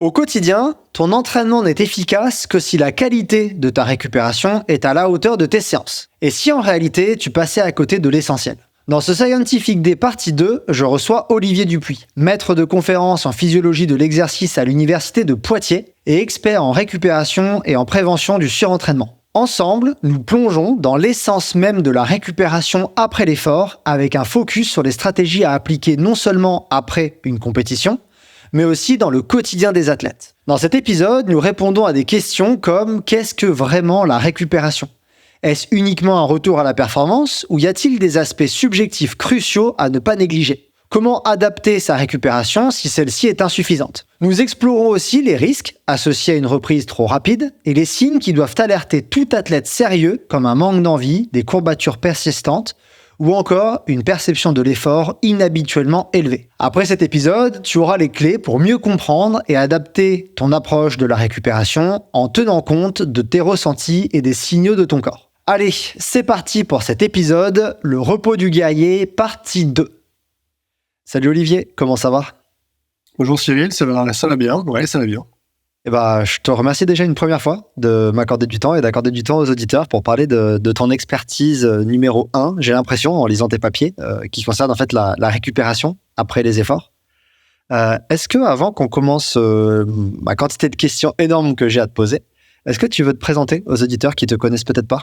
Au quotidien, ton entraînement n'est efficace que si la qualité de ta récupération est à la hauteur de tes séances. Et si en réalité, tu passais à côté de l'essentiel. Dans ce Scientific Day partie 2, je reçois Olivier Dupuis, maître de conférence en physiologie de l'exercice à l'université de Poitiers et expert en récupération et en prévention du surentraînement. Ensemble, nous plongeons dans l'essence même de la récupération après l'effort avec un focus sur les stratégies à appliquer non seulement après une compétition, mais aussi dans le quotidien des athlètes. Dans cet épisode, nous répondons à des questions comme qu'est-ce que vraiment la récupération ? Est-ce uniquement un retour à la performance ou y a-t-il des aspects subjectifs cruciaux à ne pas négliger ? Comment adapter sa récupération si celle-ci est insuffisante ? Nous explorons aussi les risques associés à une reprise trop rapide et les signes qui doivent alerter tout athlète sérieux comme un manque d'envie, des courbatures persistantes ou encore une perception de l'effort inhabituellement élevée. Après cet épisode, tu auras les clés pour mieux comprendre et adapter ton approche de la récupération en tenant compte de tes ressentis et des signaux de ton corps. Allez, c'est parti pour cet épisode, le repos du guerrier, partie 2. Salut Olivier, comment ça va ? Bonjour Cyril, ça va bien, ouais, ça va bien. Je te remercie déjà une première fois de m'accorder du temps et d'accorder du temps aux auditeurs pour parler de ton expertise numéro 1, j'ai l'impression, en lisant tes papiers, qui concerne en fait la récupération après les efforts. Est-ce que, avant qu'on commence ma quantité de questions énormes que j'ai à te poser, est-ce que tu veux te présenter aux auditeurs qui te connaissent peut-être pas ?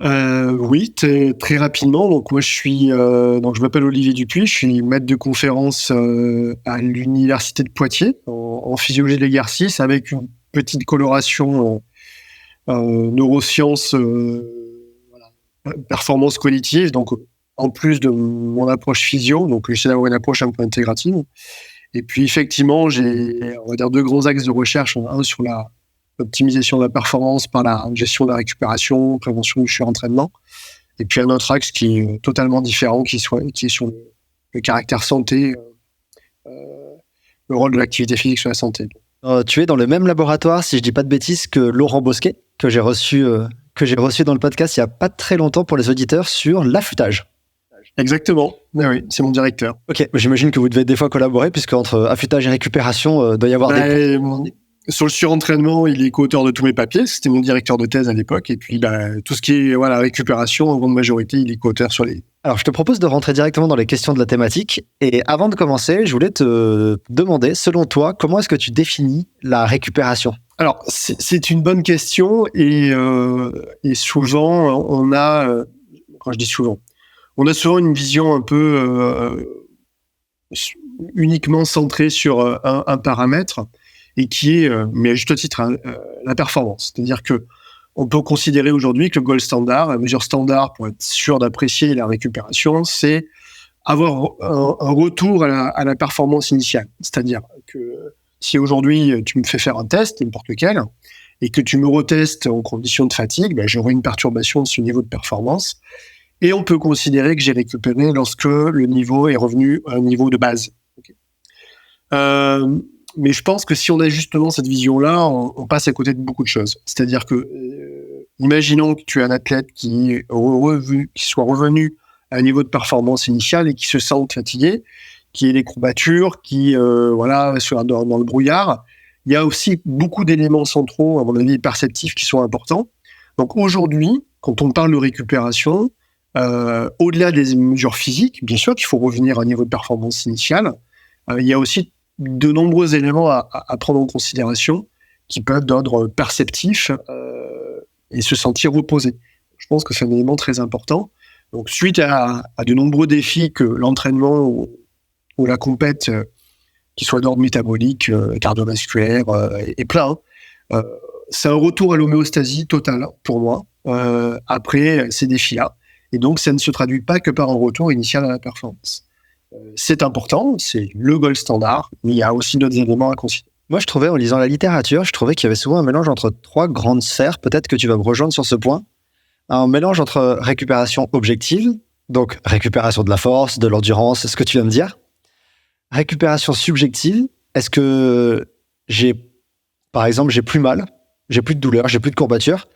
Oui, très rapidement. Donc moi je m'appelle Olivier Dupuis, je suis maître de conférence à l'université de Poitiers en physiologie de l'exercice avec une petite coloration neurosciences, performance cognitive. Donc en plus de mon approche physio, donc j'essaie d'avoir une approche un peu intégrative. Et puis effectivement, j'ai on va dire 2 grands axes de recherche, un sur l'optimisation de la performance par la gestion de la récupération, prévention du surentraînement. Et puis un autre axe qui est totalement différent, qui est sur le caractère santé, le rôle de l'activité physique sur la santé. Tu es dans le même laboratoire, si je dis pas de bêtises, que Laurent Bosquet, que j'ai reçu dans le podcast il y a pas très longtemps pour les auditeurs sur l'affûtage. Exactement, oui, c'est mon directeur. Ok, j'imagine que vous devez des fois collaborer, puisque entre affûtage et récupération, doit y avoir Sur le surentraînement, il est co-auteur de tous mes papiers. C'était mon directeur de thèse à l'époque. Et puis, tout ce qui est récupération, en grande majorité, il est co-auteur sur les... Alors, je te propose de rentrer directement dans les questions de la thématique. Et avant de commencer, je voulais te demander, selon toi, comment est-ce que tu définis la récupération ? Alors, c'est une bonne question. Et souvent, on a... quand je dis souvent, on a souvent une vision un peu uniquement centrée sur un paramètre. Et qui est, mais à juste titre, la performance. C'est-à-dire que on peut considérer aujourd'hui que le gold standard, la mesure standard pour être sûr d'apprécier la récupération, c'est avoir un retour à la performance initiale. C'est-à-dire que si aujourd'hui tu me fais faire un test, n'importe lequel, et que tu me retestes en condition de fatigue, j'aurai une perturbation de ce niveau de performance. Et on peut considérer que j'ai récupéré lorsque le niveau est revenu à un niveau de base. Okay. Mais je pense que si on a justement cette vision-là, on passe à côté de beaucoup de choses. C'est-à-dire que, imaginons que tu es un athlète qui soit revenu à un niveau de performance initial et qui se sente fatigué, qui ait des courbatures, qui soit dans le brouillard. Il y a aussi beaucoup d'éléments centraux, à mon avis, perceptifs qui sont importants. Donc aujourd'hui, quand on parle de récupération, au-delà des mesures physiques, bien sûr qu'il faut revenir à un niveau de performance initial, il y a aussi de nombreux éléments à prendre en considération qui peuvent être d'ordre perceptif et se sentir reposé. Je pense que c'est un élément très important. Donc, suite à de nombreux défis que l'entraînement ou la compète, qui soit d'ordre métabolique, cardiovasculaire et plein, c'est un retour à l'homéostasie totale pour moi après ces défis-là. Et donc, ça ne se traduit pas que par un retour initial à la performance. C'est important, c'est le gold standard, mais il y a aussi d'autres éléments à considérer. Moi, je trouvais, en lisant la littérature, qu'il y avait souvent un mélange entre 3 grandes sphères. Peut-être que tu vas me rejoindre sur ce point. Un mélange entre récupération objective, donc récupération de la force, de l'endurance, ce que tu viens de dire. Récupération subjective, est-ce que par exemple, j'ai plus mal, j'ai plus de douleur, j'ai plus de courbature.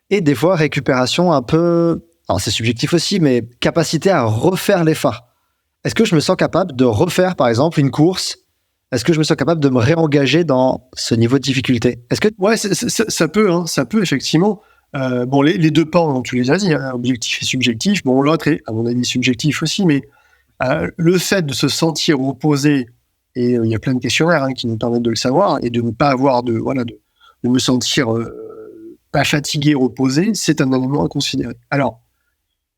Et des fois, récupération un peu... Alors, c'est subjectif aussi, mais capacité à refaire l'effort. Est-ce que je me sens capable de refaire, par exemple, une course est-ce que je me sens capable de me réengager dans ce niveau de difficulté? Est-ce que... Ouais, ça peut, hein, ça peut effectivement. Bon, les deux pans, tu les as dit, hein, objectif et subjectif. Bon, l'autre est, à mon avis, subjectif aussi, mais le fait de se sentir reposé, et il y a plein de questionnaires qui nous permettent de le savoir, et de ne pas avoir de me sentir pas fatigué, reposé, c'est un élément à considérer. Alors,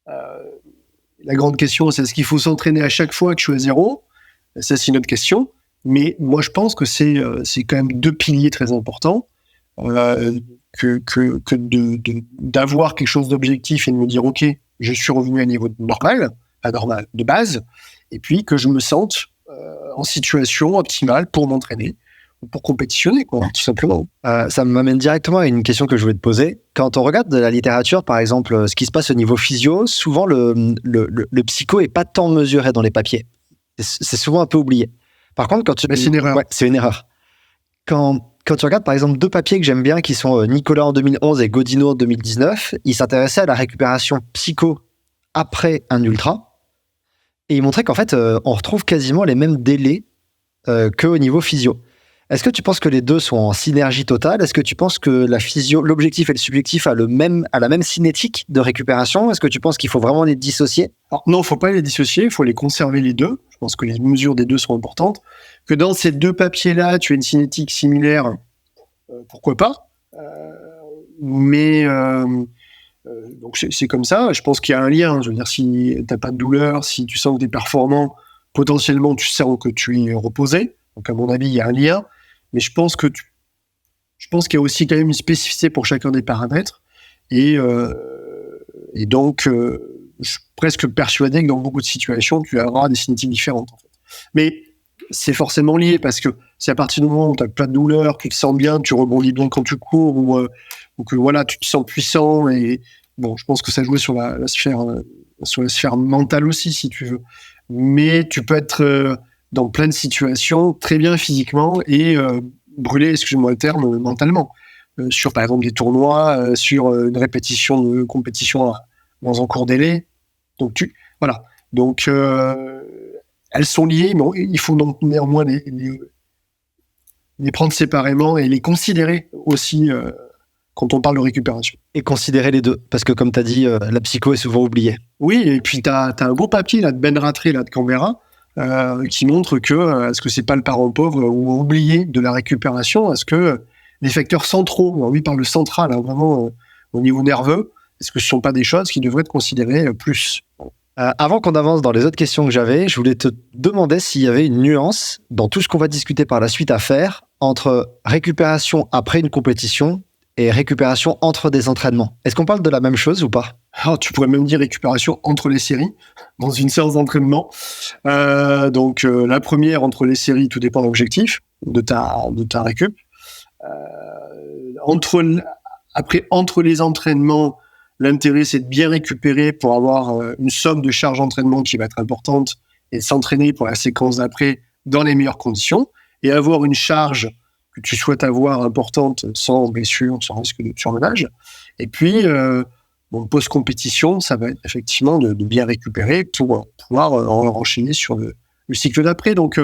la grande question, c'est est-ce qu'il faut s'entraîner à chaque fois que je suis à zéro? Ça, c'est une autre question. Mais moi, je pense que c'est quand même deux piliers très importants. D'avoir quelque chose d'objectif et de me dire ok, je suis revenu à un niveau normal, de base, et puis que je me sente en situation optimale pour m'entraîner, pour compétitionner, quoi, tout simplement. Ça m'amène directement à une question que je voulais te poser. Quand on regarde de la littérature, par exemple, ce qui se passe au niveau physio, souvent le psycho est pas tant mesuré dans les papiers. C'est souvent un peu oublié. Par contre, quand c'est une erreur. Ouais, c'est une erreur. Quand tu regardes, par exemple, deux papiers que j'aime bien, qui sont Nicolas en 2011 et Godino en 2019, ils s'intéressaient à la récupération psycho après un ultra. Et ils montraient qu'en fait, on retrouve quasiment les mêmes délais qu'au niveau physio. Est-ce que tu penses que les deux sont en synergie totale? Est-ce que tu penses que la physio, l'objectif et le subjectif a la même cinétique de récupération? Est-ce que tu penses qu'il faut vraiment les dissocier? Alors, non, il ne faut pas les dissocier, il faut les conserver les deux. Je pense que les mesures des deux sont importantes. Que dans ces deux papiers-là, tu as une cinétique similaire, pourquoi pas. Donc c'est comme ça. Je pense qu'il y a un lien. Je veux dire, si tu n'as pas de douleur, si tu sens que tu es performant, potentiellement tu sens que tu es reposé. Donc à mon avis, il y a un lien. Mais je pense qu'il y a aussi quand même une spécificité pour chacun des paramètres. Et donc, je suis presque persuadé que dans beaucoup de situations, tu auras des cinétiques différentes. En fait. Mais c'est forcément lié parce que c'est à partir du moment où tu n'as pas de douleur, tu te sens bien, tu rebondis bien quand tu cours ou que voilà, tu te sens puissant. Et bon, je pense que ça joue sur la sphère mentale aussi, si tu veux. Mais tu peux être dans plein de situations très bien physiquement et brûler, excuse-moi le terme, mentalement. Sur par exemple des tournois, sur une répétition de compétition dans un court délai. Donc voilà. Donc elles sont liées, mais il faut donc néanmoins les prendre séparément et les considérer aussi quand on parle de récupération. Et considérer les deux, parce que comme tu as dit, la psycho est souvent oubliée. Oui, et puis tu as un beau papier là, de Ben Rattray, là, de Canberra, qui montre que est-ce que c'est pas le parent pauvre ou oublié de la récupération? Est-ce que les facteurs centraux, alors lui il parle de central, vraiment au niveau nerveux, est-ce que ce ne sont pas des choses qui devraient être considérées plus? Avant qu'on avance dans les autres questions que j'avais, je voulais te demander s'il y avait une nuance dans tout ce qu'on va discuter par la suite à faire entre récupération après une compétition et récupération entre des entraînements. Est-ce qu'on parle de la même chose ou pas? Alors, tu pourrais même dire récupération entre les séries, dans une séance d'entraînement. Donc, la première, entre les séries, tout dépend de l'objectif de ta récup. Entre les entraînements, l'intérêt, c'est de bien récupérer pour avoir une somme de charge d'entraînement qui va être importante et s'entraîner pour la séquence d'après dans les meilleures conditions et avoir une charge que tu souhaites avoir importante sans blessure, sans risque de surmenage. Et puis, post-compétition, ça va être effectivement de bien récupérer pour pouvoir enchaîner sur le cycle d'après. Donc,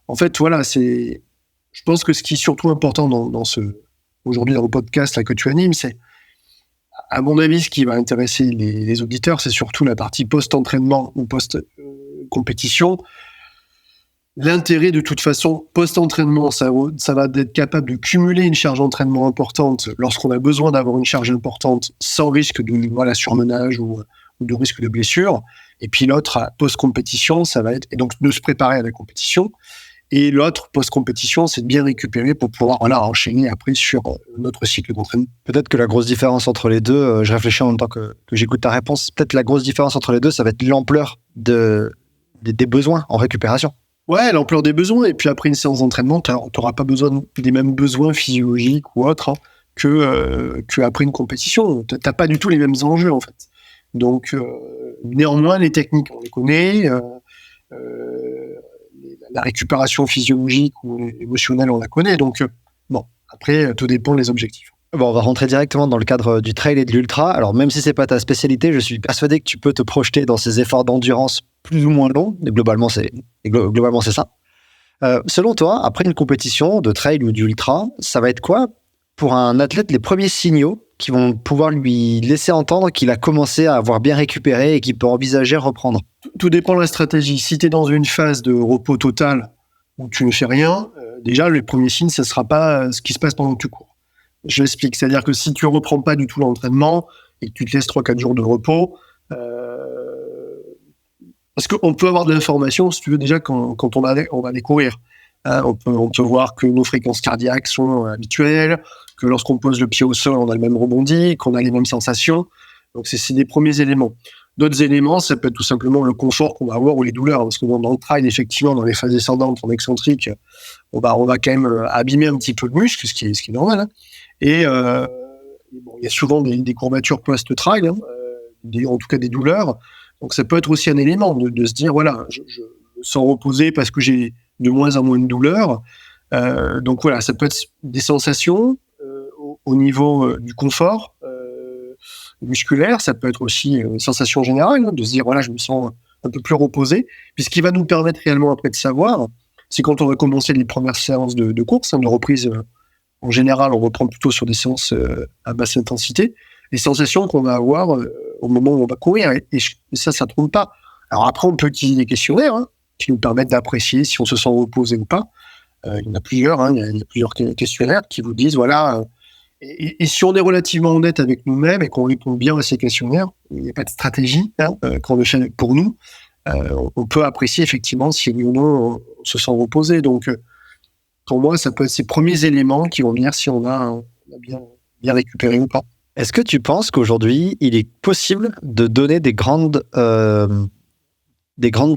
en fait, voilà, je pense que ce qui est surtout important aujourd'hui dans le podcast là, que tu animes, c'est, à mon avis, ce qui va intéresser les auditeurs, c'est surtout la partie post-entraînement ou post-compétition. L'intérêt, de toute façon, post-entraînement, ça va d'être capable de cumuler une charge d'entraînement importante lorsqu'on a besoin d'avoir une charge importante sans risque de surmenage ou de risque de blessure. Et puis l'autre, post-compétition, ça va être et donc de se préparer à la compétition. Et l'autre, post-compétition, c'est de bien récupérer pour pouvoir enchaîner après sur notre cycle d'entraînement. Peut-être que la grosse différence entre les deux, je réfléchis en même temps que j'écoute ta réponse, peut-être la grosse différence entre les deux, ça va être l'ampleur des besoins en récupération. Ouais, l'ampleur des besoins. Et puis après une séance d'entraînement, tu n'auras pas besoin des mêmes besoins physiologiques ou autres que après une compétition. Tu n'as pas du tout les mêmes enjeux, en fait. Donc, néanmoins, les techniques, on les connaît. La récupération physiologique ou émotionnelle, on la connaît. Donc, après, tout dépend des objectifs. Bon, on va rentrer directement dans le cadre du trail et de l'ultra. Alors, même si c'est pas ta spécialité, je suis persuadé que tu peux te projeter dans ces efforts d'endurance plus ou moins longs. Et globalement, c'est ça. Selon toi, après une compétition de trail ou d'ultra, ça va être quoi pour un athlète les premiers signaux qui vont pouvoir lui laisser entendre qu'il a commencé à avoir bien récupéré et qu'il peut envisager reprendre? Tout dépend de la stratégie. Si tu es dans une phase de repos total où tu ne fais rien, déjà, les premiers signes, ce ne sera pas ce qui se passe pendant que tu cours. Je l'explique. C'est-à-dire que si tu ne reprends pas du tout l'entraînement et que tu te laisses 3-4 jours de repos, parce qu'on peut avoir de l'information, si tu veux, déjà quand on va aller courir. Hein, on peut voir que nos fréquences cardiaques sont habituelles, que lorsqu'on pose le pied au sol, on a le même rebondi, qu'on a les mêmes sensations. Donc, c'est des premiers éléments. D'autres éléments, ça peut être tout simplement le confort qu'on va avoir ou les douleurs. Parce que dans le trail, effectivement, dans les phases descendantes, en excentrique, on va quand même abîmer un petit peu le muscle, ce qui est normal. Hein. Et bon, il y a souvent des courbatures post-trail, hein, en tout cas des douleurs. Donc, ça peut être aussi un élément de se dire, voilà, je me sens reposé parce que j'ai de moins en moins de douleurs. Donc, voilà, ça peut être des sensations au niveau du confort musculaire. Ça peut être aussi une sensation générale, hein, de se dire, voilà, je me sens un peu plus reposé. Puis, ce qui va nous permettre réellement après de savoir, c'est quand on va commencer les premières séances de course, hein, de reprise. En général, on reprend plutôt sur des séances à basse intensité. Les sensations qu'on va avoir au moment où on va courir. Et ça ne trompe pas. Alors après, on peut utiliser des questionnaires hein, qui nous permettent d'apprécier si on se sent reposé ou pas. Il y en a plusieurs. Hein, il y a plusieurs questionnaires qui vous disent, voilà... Et si on est relativement honnête avec nous-mêmes et qu'on répond bien à ces questionnaires, il n'y a pas de stratégie hein, qu'on le fait pour nous, on peut apprécier effectivement si oui ou non on se sent reposé. Donc, pour moi, ça peut être ces premiers éléments qui vont venir si on a bien récupéré ou pas. Est-ce que tu penses qu'aujourd'hui, il est possible de donner des grandes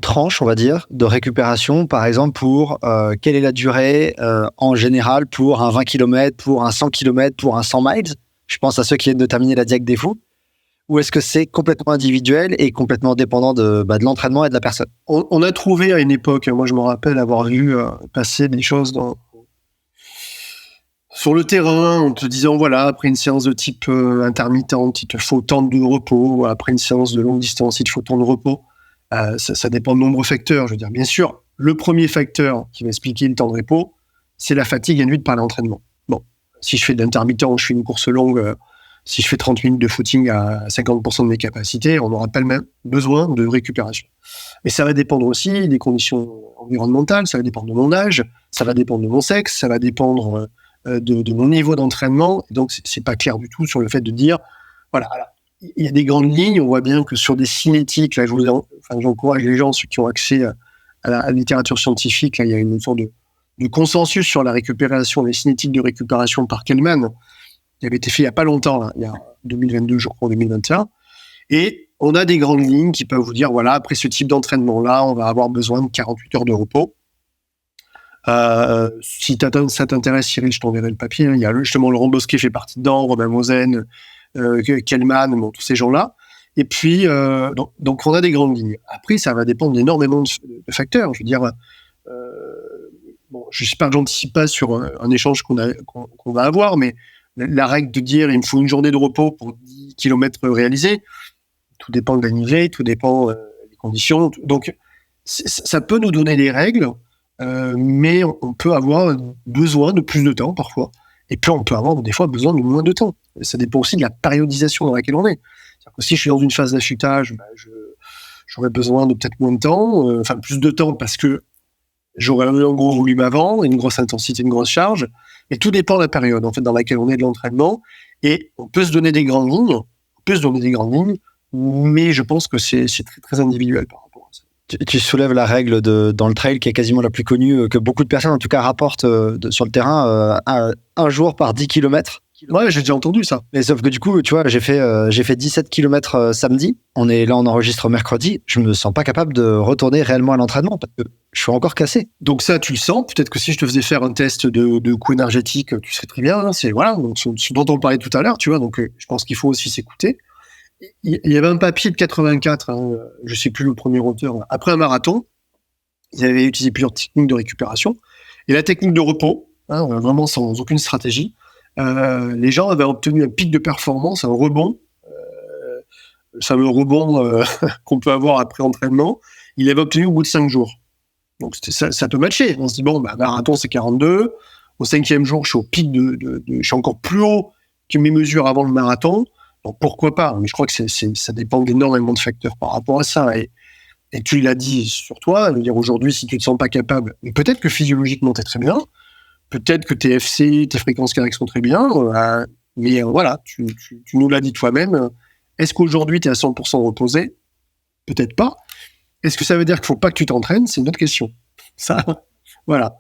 tranches, on va dire, de récupération, par exemple, pour quelle est la durée en général pour un 20 km, pour un 100 km, pour un 100 miles? Je pense à ceux qui viennent de terminer la Diag des Fous. Ou est-ce que c'est complètement individuel et complètement dépendant de l'entraînement et de la personne? On a trouvé à une époque, moi je me rappelle avoir vu passer des choses sur le terrain, en te disant, voilà, après une séance de type intermittente, il te faut tant de repos. Après une séance de longue distance, il te faut tant de repos. Ça dépend de nombreux facteurs. Je veux dire, bien sûr, le premier facteur qui va expliquer le temps de repos, c'est la fatigue induite par l'entraînement. Bon, si je fais de l'intermittent, je fais une course longue, si je fais 30 minutes de footing à 50% de mes capacités, on n'aura pas le même besoin de récupération. Mais ça va dépendre aussi des conditions environnementales, ça va dépendre de mon âge, ça va dépendre de mon sexe, ça va dépendre de mon niveau d'entraînement. Et donc, c'est pas clair du tout sur le fait de dire, voilà, il y a des grandes lignes, on voit bien que sur des cinétiques, là, j'encourage les gens, ceux qui ont accès à la littérature scientifique, là, il y a une sorte de consensus sur la récupération, les cinétiques de récupération par Kellman, qui avait été fait il n'y a pas longtemps, là, il y a 2022, je crois, 2021. Et on a des grandes lignes qui peuvent vous dire, voilà, après ce type d'entraînement-là, on va avoir besoin de 48 heures de repos. Si ça t'intéresse, Cyril, je t'enverrai le papier. Hein. Il y a justement Laurent Bosquet fait partie dedans, Robin Mosen, Kellman, bon, tous ces gens-là. Et puis, donc on a des grandes lignes. Après, ça va dépendre d'énormément de facteurs. Je veux dire, bon, j'espère que j'anticipe pas sur un échange qu'on va avoir, mais la règle de dire il me faut une journée de repos pour 10 km réalisés, tout dépend de la nivelle, tout dépend des conditions. Donc, ça peut nous donner des règles, mais on peut avoir besoin de plus de temps parfois. Et puis, on peut avoir des fois besoin de moins de temps. Ça dépend aussi de la périodisation dans laquelle on est. C'est-à-dire que si je suis dans une phase d'affûtage, j'aurais besoin de peut-être moins de temps, enfin plus de temps parce que j'aurais eu un gros volume avant, une grosse intensité, une grosse charge. Et tout dépend de la période en fait, dans laquelle on est de l'entraînement. Et on peut se donner des grandes lignes, mais je pense que c'est très, très individuel par rapport à ça. Tu soulèves la règle dans le trail qui est quasiment la plus connue, que beaucoup de personnes en tout cas rapportent sur le terrain, un jour par 10 km. Ouais, j'ai déjà entendu ça. Mais sauf que du coup, tu vois, j'ai fait 17 km samedi. On enregistre mercredi. Je me sens pas capable de retourner réellement à l'entraînement parce que je suis encore cassé. Donc ça, tu le sens. Peut-être que si je te faisais faire un test de coût énergétique, tu serais très bien. Hein. C'est voilà, donc, ce dont on parlait tout à l'heure, tu vois. Donc je pense qu'il faut aussi s'écouter. Il y avait un papier de 84, hein, je sais plus le premier auteur. Après un marathon, ils avaient utilisé plusieurs techniques de récupération et la technique de repos, hein, vraiment sans aucune stratégie. Les gens avaient obtenu un pic de performance, un rebond, le fameux rebond qu'on peut avoir après entraînement. Il l'avait obtenu au bout de 5 jours. Donc ça peut matcher. On se dit, bon, marathon, c'est 42. Au 5e jour, je suis au pic je suis encore plus haut que mes mesures avant le marathon. Donc pourquoi pas? Mais je crois que ça dépend d'énormément de facteurs par rapport à ça. Et tu l'as dit sur toi, je veux dire, aujourd'hui, si tu te sens pas capable, peut-être que physiologiquement, t'es très bien. Peut-être que tes FC, tes fréquences cardiaques sont très bien. Mais voilà, tu nous l'as dit toi-même. Est-ce qu'aujourd'hui, tu es à 100% reposé? Peut-être pas. Est-ce que ça veut dire qu'il faut pas que tu t'entraînes? C'est une autre question. Ça, voilà.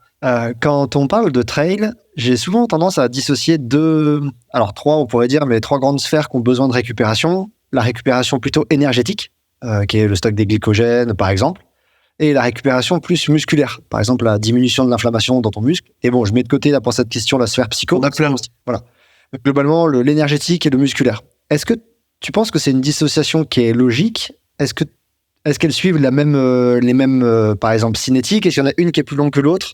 Quand on parle de trail, j'ai souvent tendance à dissocier trois, on pourrait dire, mais trois grandes sphères qui ont besoin de récupération. La récupération plutôt énergétique, qui est le stock des glycogènes, par exemple, et la récupération plus musculaire, par exemple la diminution de l'inflammation dans ton muscle. Et bon, je mets de côté là pour cette question la sphère psycho. On a plein aussi. Voilà. Globalement, l'énergétique et le musculaire. Est-ce que tu penses que c'est une dissociation qui est logique? Est-ce qu'elles suivent les mêmes, par exemple, cinétiques? Est-ce qu'il y en a une qui est plus longue que l'autre?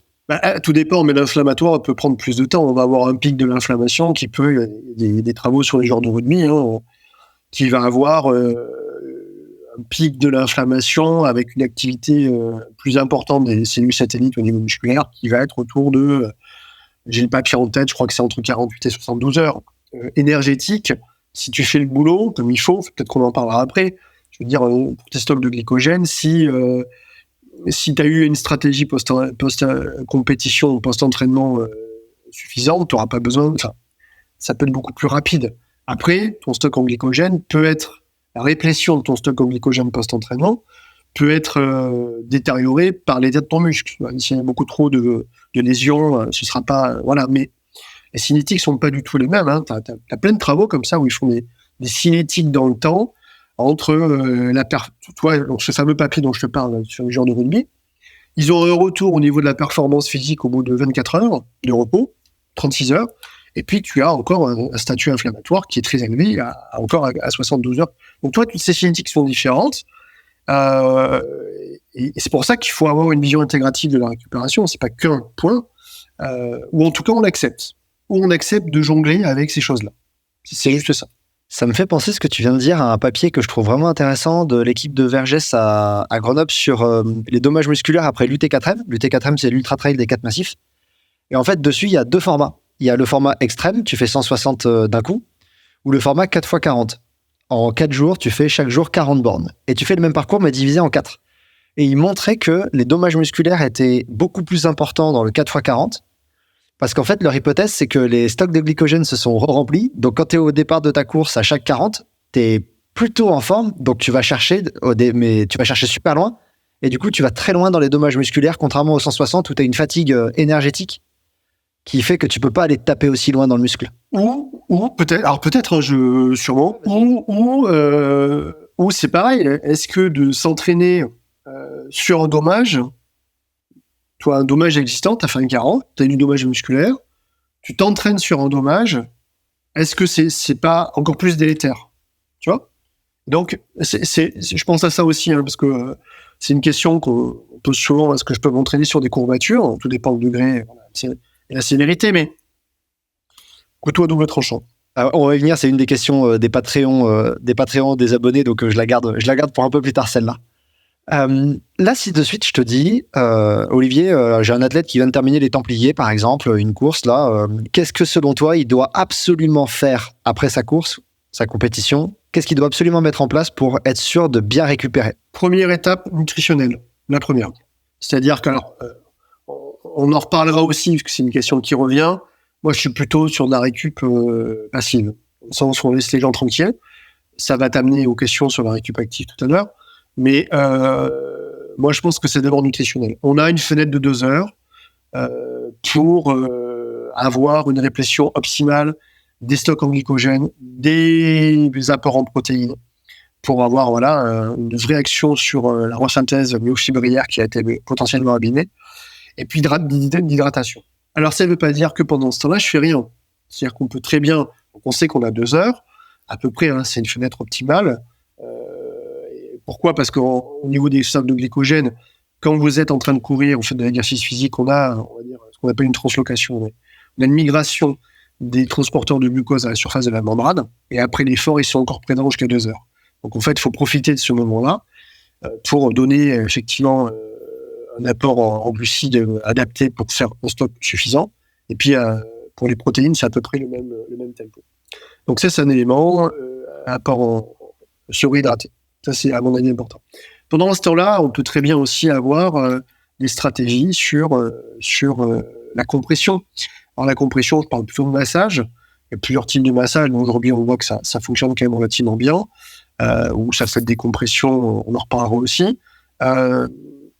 Tout dépend, mais l'inflammatoire peut prendre plus de temps. On va avoir un pic de l'inflammation qui peut, des travaux sur les joueurs de rugby, qui va avoir un pic de l'inflammation avec une activité plus importante des cellules satellites au niveau musculaire qui va être autour de, j'ai le papier en tête, je crois que c'est entre 48 et 72 heures. Énergétique, si tu fais le boulot comme il faut, peut-être qu'on en parlera après, je veux dire, pour tes stocks de glycogène, si tu as eu une stratégie post-compétition, post-entraînement suffisante, tu n'auras pas besoin, ça peut être beaucoup plus rapide. Après, ton stock en glycogène peut être, la réplétion de ton stock en glycogène post-entraînement peut être détériorée par l'état de ton muscle. S'il y a beaucoup trop de lésions, ce sera pas, voilà, mais les cinétiques sont pas du tout les mêmes. T'as plein de travaux comme ça où ils font des cinétiques dans le temps entre donc ce fameux papier dont je te parle sur les joueurs de rugby, ils ont un retour au niveau de la performance physique au bout de 24 heures de repos, 36 heures, et puis tu as encore un statut inflammatoire qui est très élevé, encore à 72 heures. Donc toi, toutes ces cinétiques sont différentes, et c'est pour ça qu'il faut avoir une vision intégrative de la récupération, c'est pas qu'un point, ou en tout cas on l'accepte, ou on accepte de jongler avec ces choses-là. C'est juste ça. Ça me fait penser ce que tu viens de dire à un papier que je trouve vraiment intéressant de l'équipe de Vergès à Grenoble sur les dommages musculaires après l'UT4M. L'UT4M, c'est l'Ultra Trail des 4 massifs. Et en fait, dessus, il y a 2 formats. Il y a le format extrême, tu fais 160 d'un coup, ou le format 4x40. En 4 jours, tu fais chaque jour 40 bornes. Et tu fais le même parcours, mais divisé en 4. Et il montrait que les dommages musculaires étaient beaucoup plus importants dans le 4x40. Parce qu'en fait, leur hypothèse, c'est que les stocks de glycogène se sont remplis. Donc, quand tu es au départ de ta course à chaque 40, tu es plutôt en forme. Donc, tu vas chercher super loin. Et du coup, tu vas très loin dans les dommages musculaires, contrairement aux 160 où tu as une fatigue énergétique qui fait que tu peux pas aller te taper aussi loin dans le muscle. Ou peut-être, alors peut-être, sûrement, ou c'est pareil. Est-ce que de s'entraîner sur un dommage, toi, un dommage existant, tu as fait un 40, tu as eu du dommage musculaire, tu t'entraînes sur un dommage, est-ce que c'est pas encore plus délétère? Tu vois? Donc, je pense à ça aussi, parce que c'est une question qu'on pose souvent, est-ce que je peux m'entraîner sur des courbatures? Tout dépend du degré et la sévérité, mais couteau à double tranchant. On va y venir, c'est une des questions des Patreons, des abonnés, donc je la garde pour un peu plus tard, celle-là. Là, si de suite je te dis, Olivier, j'ai un athlète qui vient de terminer les Templiers, par exemple, une course là. Qu'est-ce que selon toi il doit absolument faire après sa course, sa compétition? Qu'est-ce qu'il doit absolument mettre en place pour être sûr de bien récupérer? Première étape nutritionnelle, la première. C'est-à-dire qu'alors, on en reparlera aussi parce que c'est une question qui revient. Moi, je suis plutôt sur de la récup passive, au sens où on laisse les gens tranquilles. Ça va t'amener aux questions sur la récup active tout à l'heure. Mais moi, je pense que c'est d'abord nutritionnel. On a une fenêtre de 2 heures pour avoir une réplétion optimale des stocks en glycogène, des apports en protéines, pour avoir une vraie action sur la resynthèse myofibrillaire qui a été potentiellement abîmée, et puis d'hydratation. Alors, ça ne veut pas dire que pendant ce temps-là, je fais rien. C'est-à-dire qu'on peut très bien, on sait qu'on a 2 heures, à peu près, c'est une fenêtre optimale. Pourquoi? Parce qu'au niveau des stocks de glycogène, quand vous êtes en train de courir, vous faites de l'exercice physique, on va dire, ce qu'on appelle une translocation. On a une migration des transporteurs de glucose à la surface de la membrane, et après l'effort, ils sont encore présents jusqu'à 2 heures. Donc en fait, il faut profiter de ce moment-là pour donner effectivement un apport en glucides adapté pour faire un stock suffisant. Et puis, pour les protéines, c'est à peu près le même tempo. Donc ça, c'est un élément, apport surhydraté. Ça, c'est à mon avis important. Pendant ce temps-là, on peut très bien aussi avoir des stratégies sur la compression. Alors la compression, je parle plutôt de massage. Il y a plusieurs types de massage. Donc, aujourd'hui, on voit que ça fonctionne quand même relativement bien. Ou ça fait des compressions, on en reparlera aussi.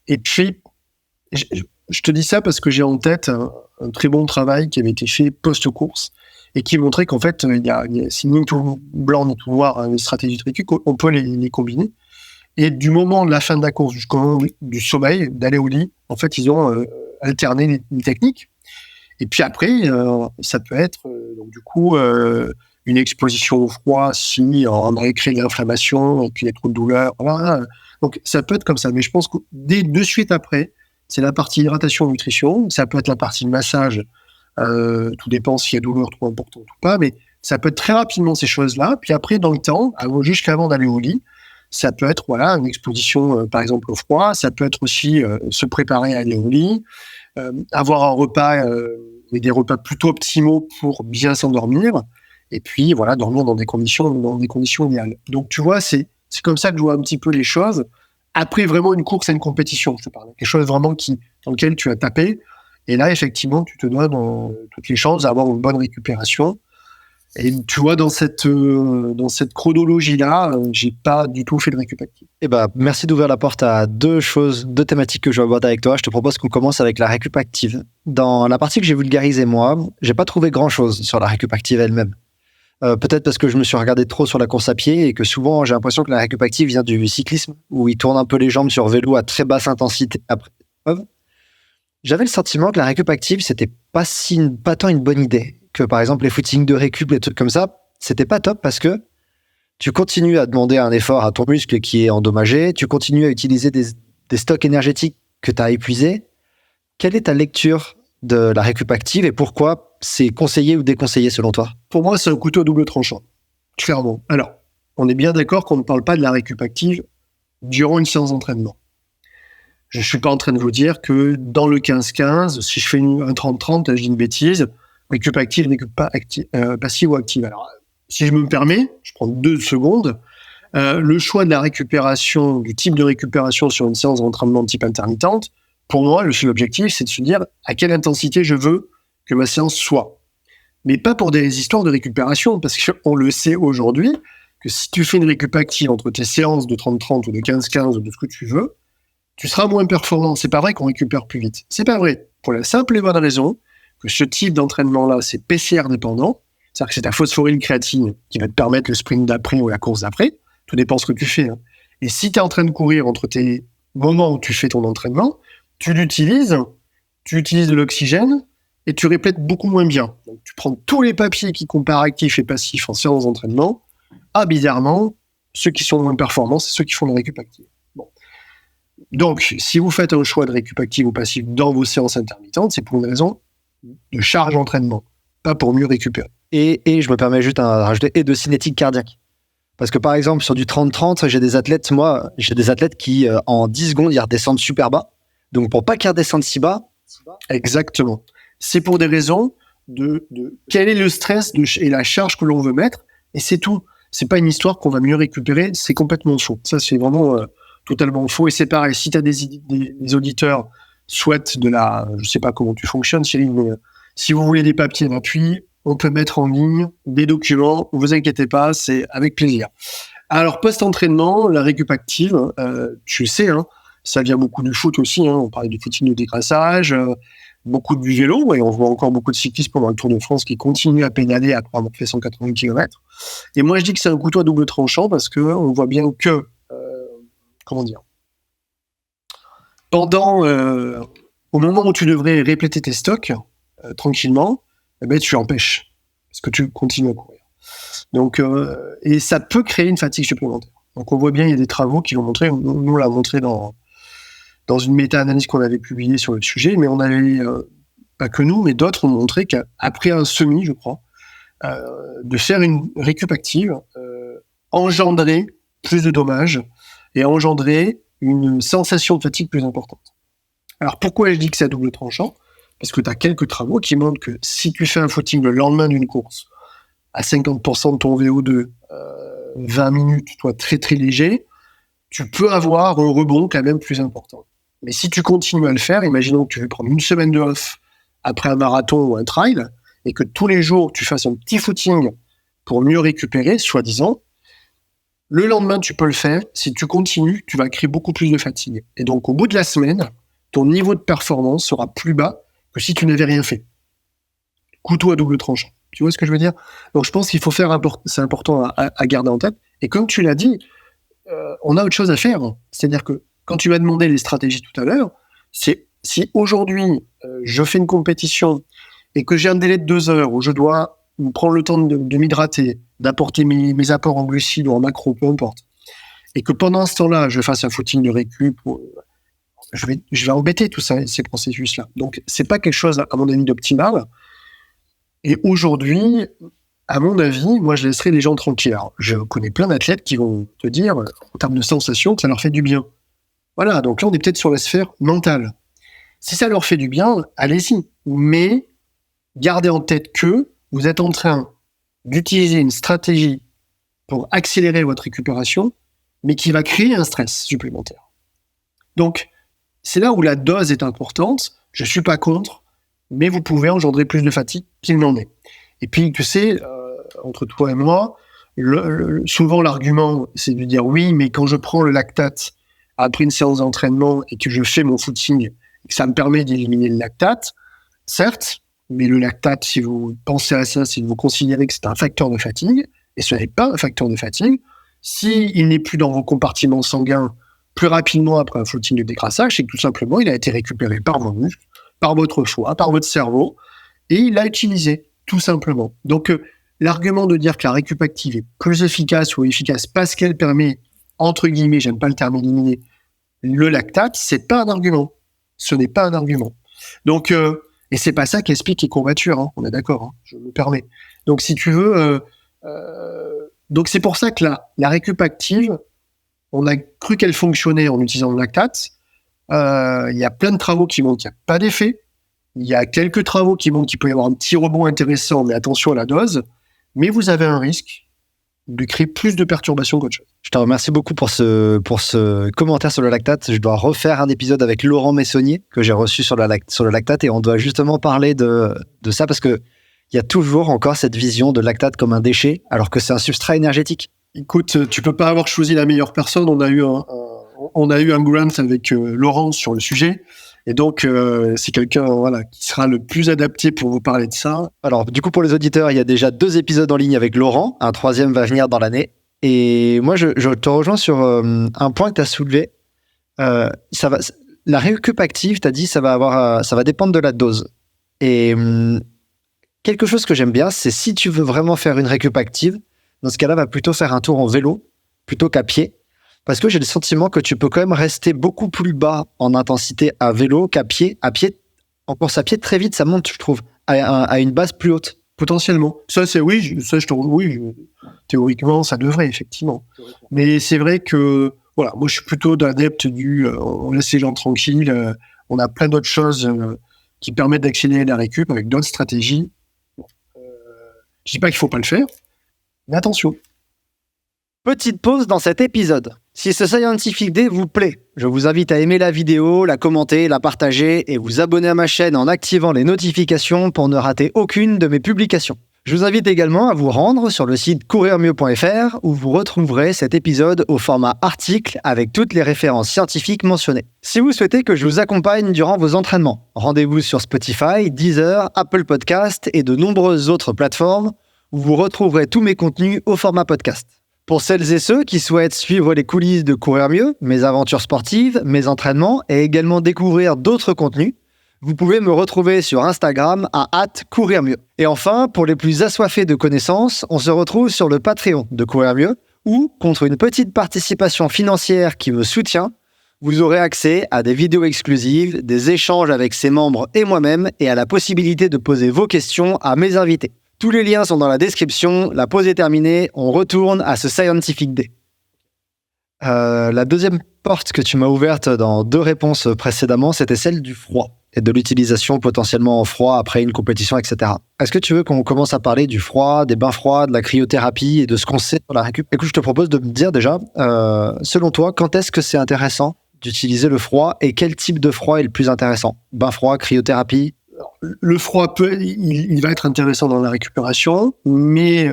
Et puis, je te dis ça parce que j'ai en tête un très bon travail qui avait été fait post-course et qui montrait qu'en fait, c'est ni tout blanc ni tout noir, les stratégies de récup, on peut les combiner. Et du moment de la fin de la course jusqu'au moment du sommeil, d'aller au lit, en fait, ils ont alterné les techniques. Et puis après, ça peut être donc du coup une exposition au froid si on a créé de l'inflammation et puis il y a trop de douleur. Voilà. Donc ça peut être comme ça. Mais je pense que de suite après, c'est la partie hydratation-nutrition. Ça peut être la partie massage. Tout dépend s'il y a douleur trop importante ou pas. Mais ça peut être très rapidement ces choses-là. Puis après, dans le temps, jusqu'avant d'aller au lit, ça peut être une exposition par exemple au froid. Ça peut être aussi se préparer à aller au lit. Avoir un repas et des repas plutôt optimaux pour bien s'endormir et puis dormir dans des conditions idéales. Donc tu vois, c'est comme ça que je vois un petit peu les choses. Après vraiment une course et une compétition, je te parle, quelque chose vraiment dans lequel tu as tapé et là effectivement tu te donnes toutes les chances d'avoir une bonne récupération. Et tu vois, dans cette chronologie-là, j'ai pas du tout fait de récup active. Merci d'ouvrir la porte à deux thématiques que je vais aborder avec toi. Je te propose qu'on commence avec la récup active. Dans la partie que j'ai vulgarisée moi, j'ai pas trouvé grand-chose sur la récup active elle-même. Peut-être parce que je me suis regardé trop sur la course à pied et que souvent j'ai l'impression que la récup active vient du cyclisme, où ils tournent un peu les jambes sur vélo à très basse intensité après l'épreuve. J'avais le sentiment que la récup active, c'était pas tant une bonne idée. Que par exemple les footings de récup, les trucs comme ça, c'était pas top parce que tu continues à demander un effort à ton muscle qui est endommagé, tu continues à utiliser des stocks énergétiques que tu as épuisés. Quelle est ta lecture de la récup active et pourquoi c'est conseillé ou déconseillé selon toi? Pour moi, c'est un couteau à double tranchant, clairement. Alors, on est bien d'accord qu'on ne parle pas de la récup active durant une séance d'entraînement. Je ne suis pas en train de vous dire que dans le 15-15, si je fais un 30-30, je dis une bêtise, récup active, récup pas passive ou active. Alors, si je me permets, je prends 2 secondes, le choix de la récupération, du type de récupération sur une séance d'entraînement de type intermittente, pour moi, le seul objectif, c'est de se dire à quelle intensité je veux que ma séance soit. Mais pas pour des histoires de récupération, parce qu'on le sait aujourd'hui, que si tu fais une récup active entre tes séances de 30-30 ou de 15-15 ou de ce que tu veux, tu seras moins performant. C'est pas vrai qu'on récupère plus vite. C'est pas vrai. Pour la simple et bonne raison que ce type d'entraînement-là, c'est PCR dépendant. C'est-à-dire que c'est ta phosphorylcréatine qui va te permettre le sprint d'après ou la course d'après. Tout dépend de ce que tu fais. Et si tu es en train de courir entre tes moments où tu fais ton entraînement, tu utilises de l'oxygène et tu répètes beaucoup moins bien. Donc, tu prends tous les papiers qui comparent actifs et passifs en séance d'entraînement. Bizarrement, ceux qui sont moins performants, c'est ceux qui font de la récup active. Bon. Donc, si vous faites un choix de récup active ou passif dans vos séances intermittentes, c'est pour une raison de charge d'entraînement, pas pour mieux récupérer. Et je me permets juste de rajouter, et de cinétique cardiaque. Parce que par exemple, sur du 30-30, j'ai des athlètes qui, en 10 secondes, ils redescendent super bas. Donc, pour pas qu'ils redescendent si bas. Exactement. C'est pour des raisons de quel est le stress et la charge que l'on veut mettre, et c'est tout. C'est pas une histoire qu'on va mieux récupérer, c'est complètement faux. Ça, c'est vraiment totalement faux. Et c'est pareil, si tu as des auditeurs souhaitent je sais pas comment tu fonctionnes, Cyril, mais si vous voulez des papiers d'appui, on peut mettre en ligne des documents, ne vous inquiétez pas, c'est avec plaisir. Alors, post-entraînement, la récup active, tu sais, ça vient beaucoup du foot aussi, on parlait du footing de dégraissage, beaucoup du vélo, et on voit encore beaucoup de cyclistes pendant le Tour de France qui continuent à pédaler après avoir fait 180 km. Et moi, je dis que c'est un couteau à double tranchant parce qu'on voit bien que, au moment où tu devrais répléter tes stocks, tranquillement, tu empêches, parce que tu continues à courir. Donc, et ça peut créer une fatigue supplémentaire. Donc on voit bien, il y a des travaux qui l'ont montré, nous on l'a montré dans une méta-analyse qu'on avait publiée sur le sujet, mais on avait, pas que nous, mais d'autres ont montré qu'après un semi, je crois, de faire une récup active, engendrer plus de dommages et engendrer une sensation de fatigue plus importante. Alors pourquoi je dis que c'est à double tranchant ? Parce que tu as quelques travaux qui montrent que si tu fais un footing le lendemain d'une course, à 50% de ton VO2, 20 minutes, toi très très léger, tu peux avoir un rebond quand même plus important. Mais si tu continues à le faire, imaginons que tu veux prendre une semaine de off après un marathon ou un trail, et que tous les jours tu fasses un petit footing pour mieux récupérer, soi-disant, le lendemain tu peux le faire. Si tu continues, tu vas créer beaucoup plus de fatigue. Et donc au bout de la semaine, ton niveau de performance sera plus bas que si tu n'avais rien fait. Couteau à double tranchant. Tu vois ce que je veux dire ? Donc je pense qu'il faut faire, c'est important à garder en tête. Et comme tu l'as dit, on a autre chose à faire. C'est-à-dire que quand tu m'as demandé les stratégies tout à l'heure, c'est si aujourd'hui je fais une compétition et que j'ai un délai de 2 heures où je dois prendre le temps de m'hydrater, d'apporter mes apports en glucides ou en macros, peu importe, et que pendant ce temps-là, je fasse un footing de récup, je vais embêter tous ces processus-là. Donc, c'est pas quelque chose, à mon avis, d'optimal. Et aujourd'hui, à mon avis, moi, je laisserai les gens tranquilles. Alors, je connais plein d'athlètes qui vont te dire, en termes de sensations, que ça leur fait du bien. Voilà, donc là, on est peut-être sur la sphère mentale. Si ça leur fait du bien, allez-y. Mais gardez en tête que vous êtes en train d'utiliser une stratégie pour accélérer votre récupération, mais qui va créer un stress supplémentaire. Donc, c'est là où la dose est importante. Je ne suis pas contre, mais vous pouvez engendrer plus de fatigue qu'il n'en est. Et puis, tu sais, entre toi et moi, souvent l'argument, c'est de dire oui, mais quand je prends le lactate après une séance d'entraînement et que je fais mon footing, ça me permet d'éliminer le lactate, certes, mais le lactate, si vous pensez à ça, si vous considérez que c'est un facteur de fatigue, et ce n'est pas un facteur de fatigue, s'il n'est plus dans vos compartiments sanguins plus rapidement après un footing de décrassage, c'est que tout simplement, il a été récupéré par vos muscles, par votre foie, par votre cerveau, et il l'a utilisé, tout simplement. Donc, l'argument de dire que la récup active est plus efficace ou efficace parce qu'elle permet, entre guillemets, j'aime pas le terme éliminer, le lactate, c'est pas un argument. Ce n'est pas un argument. Donc, et c'est pas ça qu'explique les courbatures, hein, on est d'accord, hein, je me permets. Donc, si tu veux, donc c'est pour ça que la récup active, on a cru qu'elle fonctionnait en utilisant le lactate. Il y a plein de travaux qui montrent qu'il n'y a pas d'effet. Il y a quelques travaux qui montrent qu'il peut y avoir un petit rebond intéressant, mais attention à la dose. Mais vous avez un risque de créer plus de perturbations qu'autre chose. Je te remercie beaucoup pour ce commentaire sur le lactate. Je dois refaire un épisode avec Laurent Messonnier que j'ai reçu sur le lactate et on doit justement parler de ça parce que il y a toujours encore cette vision de lactate comme un déchet alors que c'est un substrat énergétique. Écoute, tu peux pas avoir choisi la meilleure personne. On a eu un grant avec Laurent sur le sujet. Et donc, c'est quelqu'un qui sera le plus adapté pour vous parler de ça. Alors, du coup, pour les auditeurs, il y a déjà 2 épisodes en ligne avec Laurent. Un 3e va venir dans l'année. Et moi, je te rejoins sur un point que tu as soulevé. La récup active, tu as dit, ça va dépendre de la dose. Et quelque chose que j'aime bien, c'est si tu veux vraiment faire une récup active, dans ce cas-là, va plutôt faire un tour en vélo plutôt qu'à pied. Parce que j'ai le sentiment que tu peux quand même rester beaucoup plus bas en intensité à vélo qu'à pied. À pied, en course à pied, très vite, ça monte, je trouve, à une base plus haute. Potentiellement. Théoriquement, ça devrait, effectivement. Mais c'est vrai que, moi, je suis plutôt d'adepte on laisse les gens tranquilles, on a plein d'autres choses qui permettent d'accélérer la récup avec d'autres stratégies. Je dis pas qu'il faut pas le faire, mais attention. Petite pause dans cet épisode. Si ce Scientific Day vous plaît, je vous invite à aimer la vidéo, la commenter, la partager et vous abonner à ma chaîne en activant les notifications pour ne rater aucune de mes publications. Je vous invite également à vous rendre sur le site courirmieux.fr où vous retrouverez cet épisode au format article avec toutes les références scientifiques mentionnées. Si vous souhaitez que je vous accompagne durant vos entraînements, rendez-vous sur Spotify, Deezer, Apple Podcast et de nombreuses autres plateformes où vous retrouverez tous mes contenus au format podcast. Pour celles et ceux qui souhaitent suivre les coulisses de Courir Mieux, mes aventures sportives, mes entraînements et également découvrir d'autres contenus, vous pouvez me retrouver sur Instagram à @courirmieux. Et enfin, pour les plus assoiffés de connaissances, on se retrouve sur le Patreon de Courir Mieux où, contre une petite participation financière qui me soutient, vous aurez accès à des vidéos exclusives, des échanges avec ses membres et moi-même et à la possibilité de poser vos questions à mes invités. Tous les liens sont dans la description. La pause est terminée. On retourne à ce Scientific Day. La deuxième porte que tu m'as ouverte dans 2 réponses précédemment, c'était celle du froid et de l'utilisation potentiellement en froid après une compétition, etc. Est-ce que tu veux qu'on commence à parler du froid, des bains froids, de la cryothérapie et de ce qu'on sait sur la récup? Écoute, je te propose de me dire déjà, selon toi, quand est-ce que c'est intéressant d'utiliser le froid et quel type de froid est le plus intéressant? Bain froid, cryothérapie? Le froid, il va être intéressant dans la récupération, mais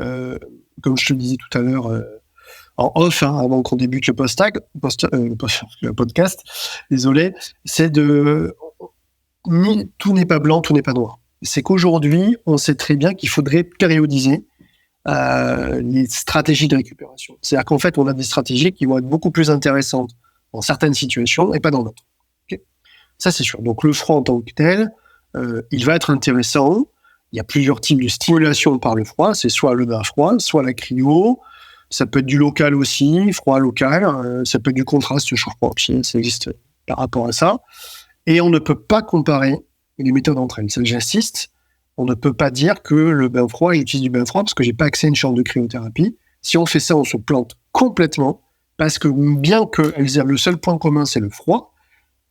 comme je te le disais tout à l'heure en off, avant qu'on débute le podcast, désolé, c'est tout n'est pas blanc, tout n'est pas noir. C'est qu'aujourd'hui, on sait très bien qu'il faudrait périodiser les stratégies de récupération. C'est-à-dire qu'en fait, on a des stratégies qui vont être beaucoup plus intéressantes dans certaines situations et pas dans d'autres. Okay, ça, c'est sûr. Donc, le froid en tant que tel, il va être intéressant. Il y a plusieurs types de stimulation par le froid. C'est soit le bain froid, soit la cryo. Ça peut être du local aussi, froid local. Ça peut être du contraste chaud-froid aussi. Ça existe par rapport à ça. Et on ne peut pas comparer les méthodes entre elles. Ça, j'insiste. On ne peut pas dire que le bain froid, j'utilise du bain froid parce que j'ai pas accès à une chambre de cryothérapie. Si on fait ça, on se plante complètement parce que bien que le seul point commun, c'est le froid,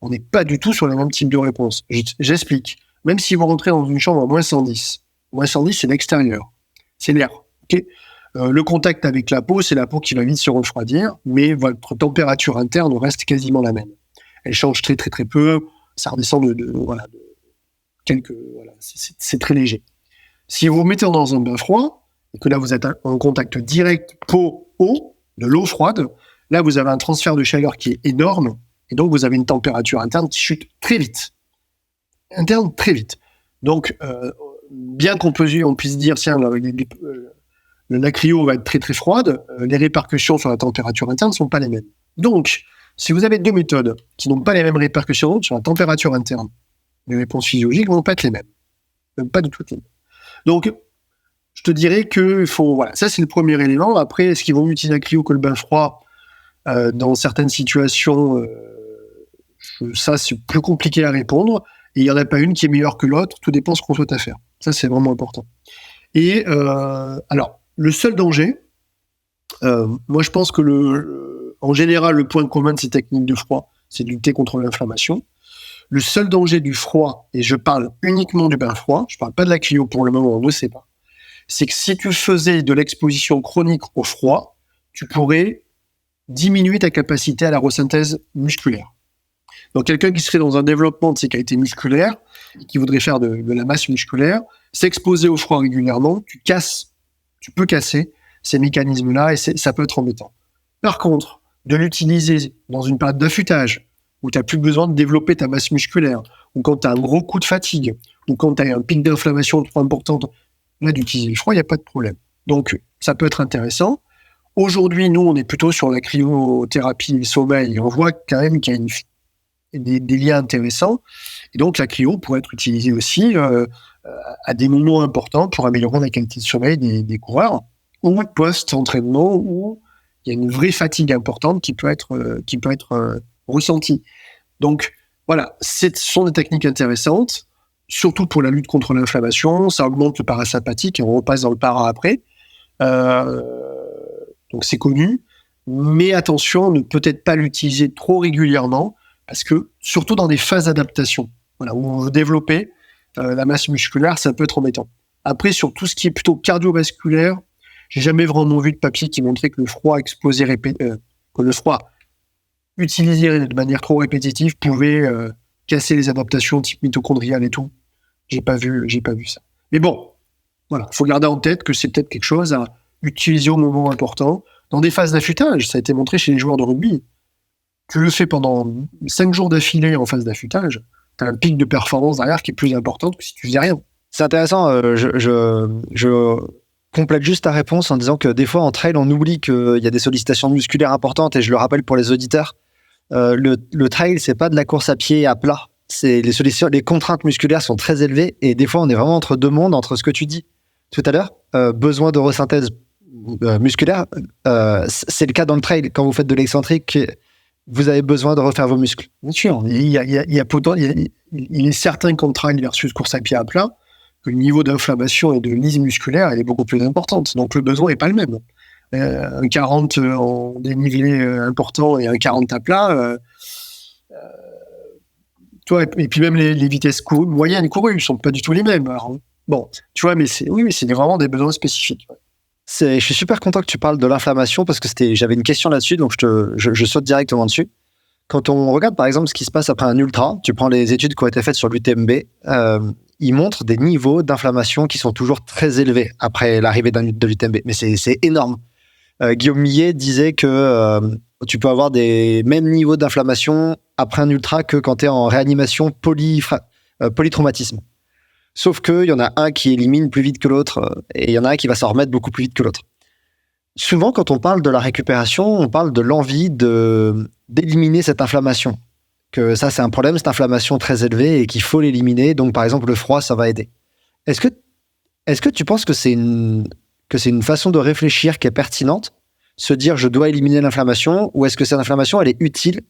on n'est pas du tout sur le même type de réponse. J'explique. Même si vous rentrez dans une chambre à moins 110, c'est l'extérieur. C'est l'air. Okay, le contact avec la peau, c'est la peau qui va vite se refroidir, mais votre température interne reste quasiment la même. Elle change très très très peu. Ça redescend de quelques... Voilà, c'est très léger. Si vous vous mettez dans un bain froid, et que là vous êtes en contact direct peau-eau, de l'eau froide, là vous avez un transfert de chaleur qui est énorme, et donc vous avez une température interne qui chute très vite. Donc, bien qu'on puisse dire, tiens, la cryo va être très très froide, les répercussions sur la température interne ne sont pas les mêmes. Donc, si vous avez 2 méthodes qui n'ont pas les mêmes répercussions sur la température interne, les réponses physiologiques ne vont pas être les mêmes. Pas du tout les mêmes. Donc, je te dirais que voilà, ça c'est le premier élément. Après, est-ce qu'ils vont mieux utiliser la cryo que le bain froid dans certaines situations ça, c'est plus compliqué à répondre. Et il n'y en a pas une qui est meilleure que l'autre. Tout dépend de ce qu'on souhaite faire. Ça, c'est vraiment important. Et alors, le seul danger, moi, je pense que en général, le point commun de ces techniques de froid, c'est de lutter contre l'inflammation. Le seul danger du froid, et je parle uniquement du bain froid, je ne parle pas de la cryo pour le moment, on ne sait pas, c'est que si tu faisais de l'exposition chronique au froid, tu pourrais diminuer ta capacité à la resynthèse musculaire. Donc, quelqu'un qui serait dans un développement de ses qualités musculaires, qui voudrait faire de la masse musculaire, s'exposer au froid régulièrement, tu peux casser ces mécanismes-là et ça peut être embêtant. Par contre, de l'utiliser dans une période d'affûtage, où tu n'as plus besoin de développer ta masse musculaire, ou quand tu as un gros coup de fatigue, ou quand tu as un pic d'inflammation trop important, là, d'utiliser le froid, il n'y a pas de problème. Donc, ça peut être intéressant. Aujourd'hui, nous, on est plutôt sur la cryothérapie et le sommeil, et on voit quand même qu'il y a des liens intéressants. Et donc, la cryo pourrait être utilisée aussi à des moments importants pour améliorer la qualité de sommeil des coureurs, ou post-entraînement, où il y a une vraie fatigue importante qui peut être ressentie. Donc, voilà, ce sont des techniques intéressantes, surtout pour la lutte contre l'inflammation. Ça augmente le parasympathique, et on repasse dans le para après. Donc, c'est connu. Mais attention, ne peut-être pas l'utiliser trop régulièrement, parce que, surtout dans des phases d'adaptation, voilà, où on veut développer la masse musculaire, ça peut être embêtant. Après, sur tout ce qui est plutôt cardiovasculaire, j'ai jamais vraiment vu de papier qui montrait que le froid utilisé de manière trop répétitive pouvait casser les adaptations type mitochondriales et tout. J'ai pas vu ça. Mais bon, voilà, faut garder en tête que c'est peut-être quelque chose à utiliser au moment important. Dans des phases d'affûtage, ça a été montré chez les joueurs de rugby. Tu le fais pendant 5 jours d'affilée en phase d'affûtage, tu as un pic de performance derrière qui est plus important que si tu faisais rien. C'est intéressant, je complète juste ta réponse en disant que des fois en trail, on oublie qu'il y a des sollicitations musculaires importantes, et je le rappelle pour les auditeurs, le trail, c'est pas de la course à pied à plat. Les contraintes musculaires sont très élevées, et des fois on est vraiment entre deux mondes, entre ce que tu dis tout à l'heure, besoin de resynthèse musculaire, c'est le cas dans le trail. Quand vous faites de l'excentrique, vous avez besoin de refaire vos muscles. Bien sûr, il est certain qu'en trail versus course à pied à plat, que le niveau d'inflammation et de lise musculaire, elle est beaucoup plus importante. Donc le besoin n'est pas le même. un 40 en dénivelé important et un 40 à plat, toi, et puis même les vitesses moyennes courues ne sont pas du tout les mêmes. Alors, bon, tu vois, mais c'est vraiment des besoins spécifiques. Je suis super content que tu parles de l'inflammation parce que j'avais une question là-dessus, donc je saute directement dessus. Quand on regarde par exemple ce qui se passe après un ultra, tu prends les études qui ont été faites sur l'UTMB, ils montrent des niveaux d'inflammation qui sont toujours très élevés après l'arrivée de l'UTMB. Mais c'est énorme. Guillaume Millet disait que tu peux avoir des mêmes niveaux d'inflammation après un ultra que quand tu es en réanimation polytraumatisme. Sauf qu'il y en a un qui élimine plus vite que l'autre et il y en a un qui va s'en remettre beaucoup plus vite que l'autre. Souvent, quand on parle de la récupération, on parle de l'envie d'éliminer cette inflammation. Que ça, c'est un problème, cette inflammation très élevée et qu'il faut l'éliminer. Donc, par exemple, le froid, ça va aider. Est-ce que tu penses que c'est une façon de réfléchir qui est pertinente, se dire je dois éliminer l'inflammation, ou est-ce que cette inflammation, elle est utile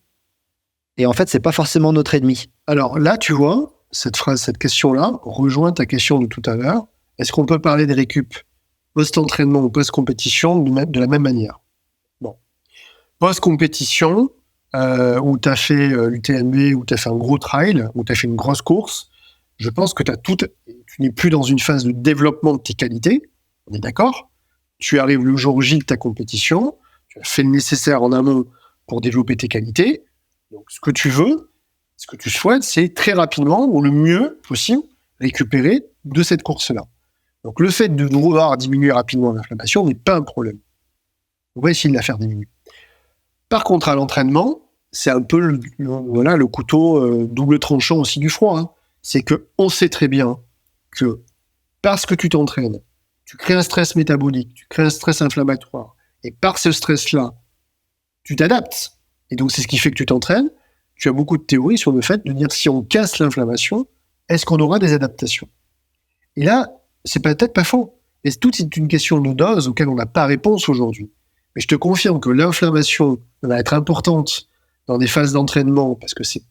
et en fait, c'est pas forcément notre ennemi? Alors là, tu vois, cette question-là rejoint ta question de tout à l'heure. Est-ce qu'on peut parler des récup post-entraînement ou post-compétition de la même manière? Bon. Post-compétition, où tu as fait l'UTMB, où tu as fait un gros trail, où tu as fait une grosse course, je pense que tu n'es plus dans une phase de développement de tes qualités, on est d'accord? Tu arrives le jour J de ta compétition, tu as fait le nécessaire en amont pour développer tes qualités. Donc, ce que tu veux, ce que tu souhaites, c'est très rapidement, ou le mieux possible, récupérer de cette course-là. Donc, le fait de vouloir diminuer rapidement l'inflammation n'est pas un problème. On va essayer de la faire diminuer. Par contre, à l'entraînement, c'est un peu le couteau double tranchant aussi du froid. Hein. C'est qu'on sait très bien que parce que tu t'entraînes, tu crées un stress métabolique, tu crées un stress inflammatoire, et par ce stress-là, tu t'adaptes. Et donc, c'est ce qui fait que tu t'entraînes. Tu as beaucoup de théories sur le fait de dire si on casse l'inflammation, est-ce qu'on aura des adaptations? Et là, c'est peut-être pas faux. Et tout c'est une question de dose auquel on n'a pas réponse aujourd'hui. Mais je te confirme que l'inflammation va être importante dans des phases d'entraînement parce que c'est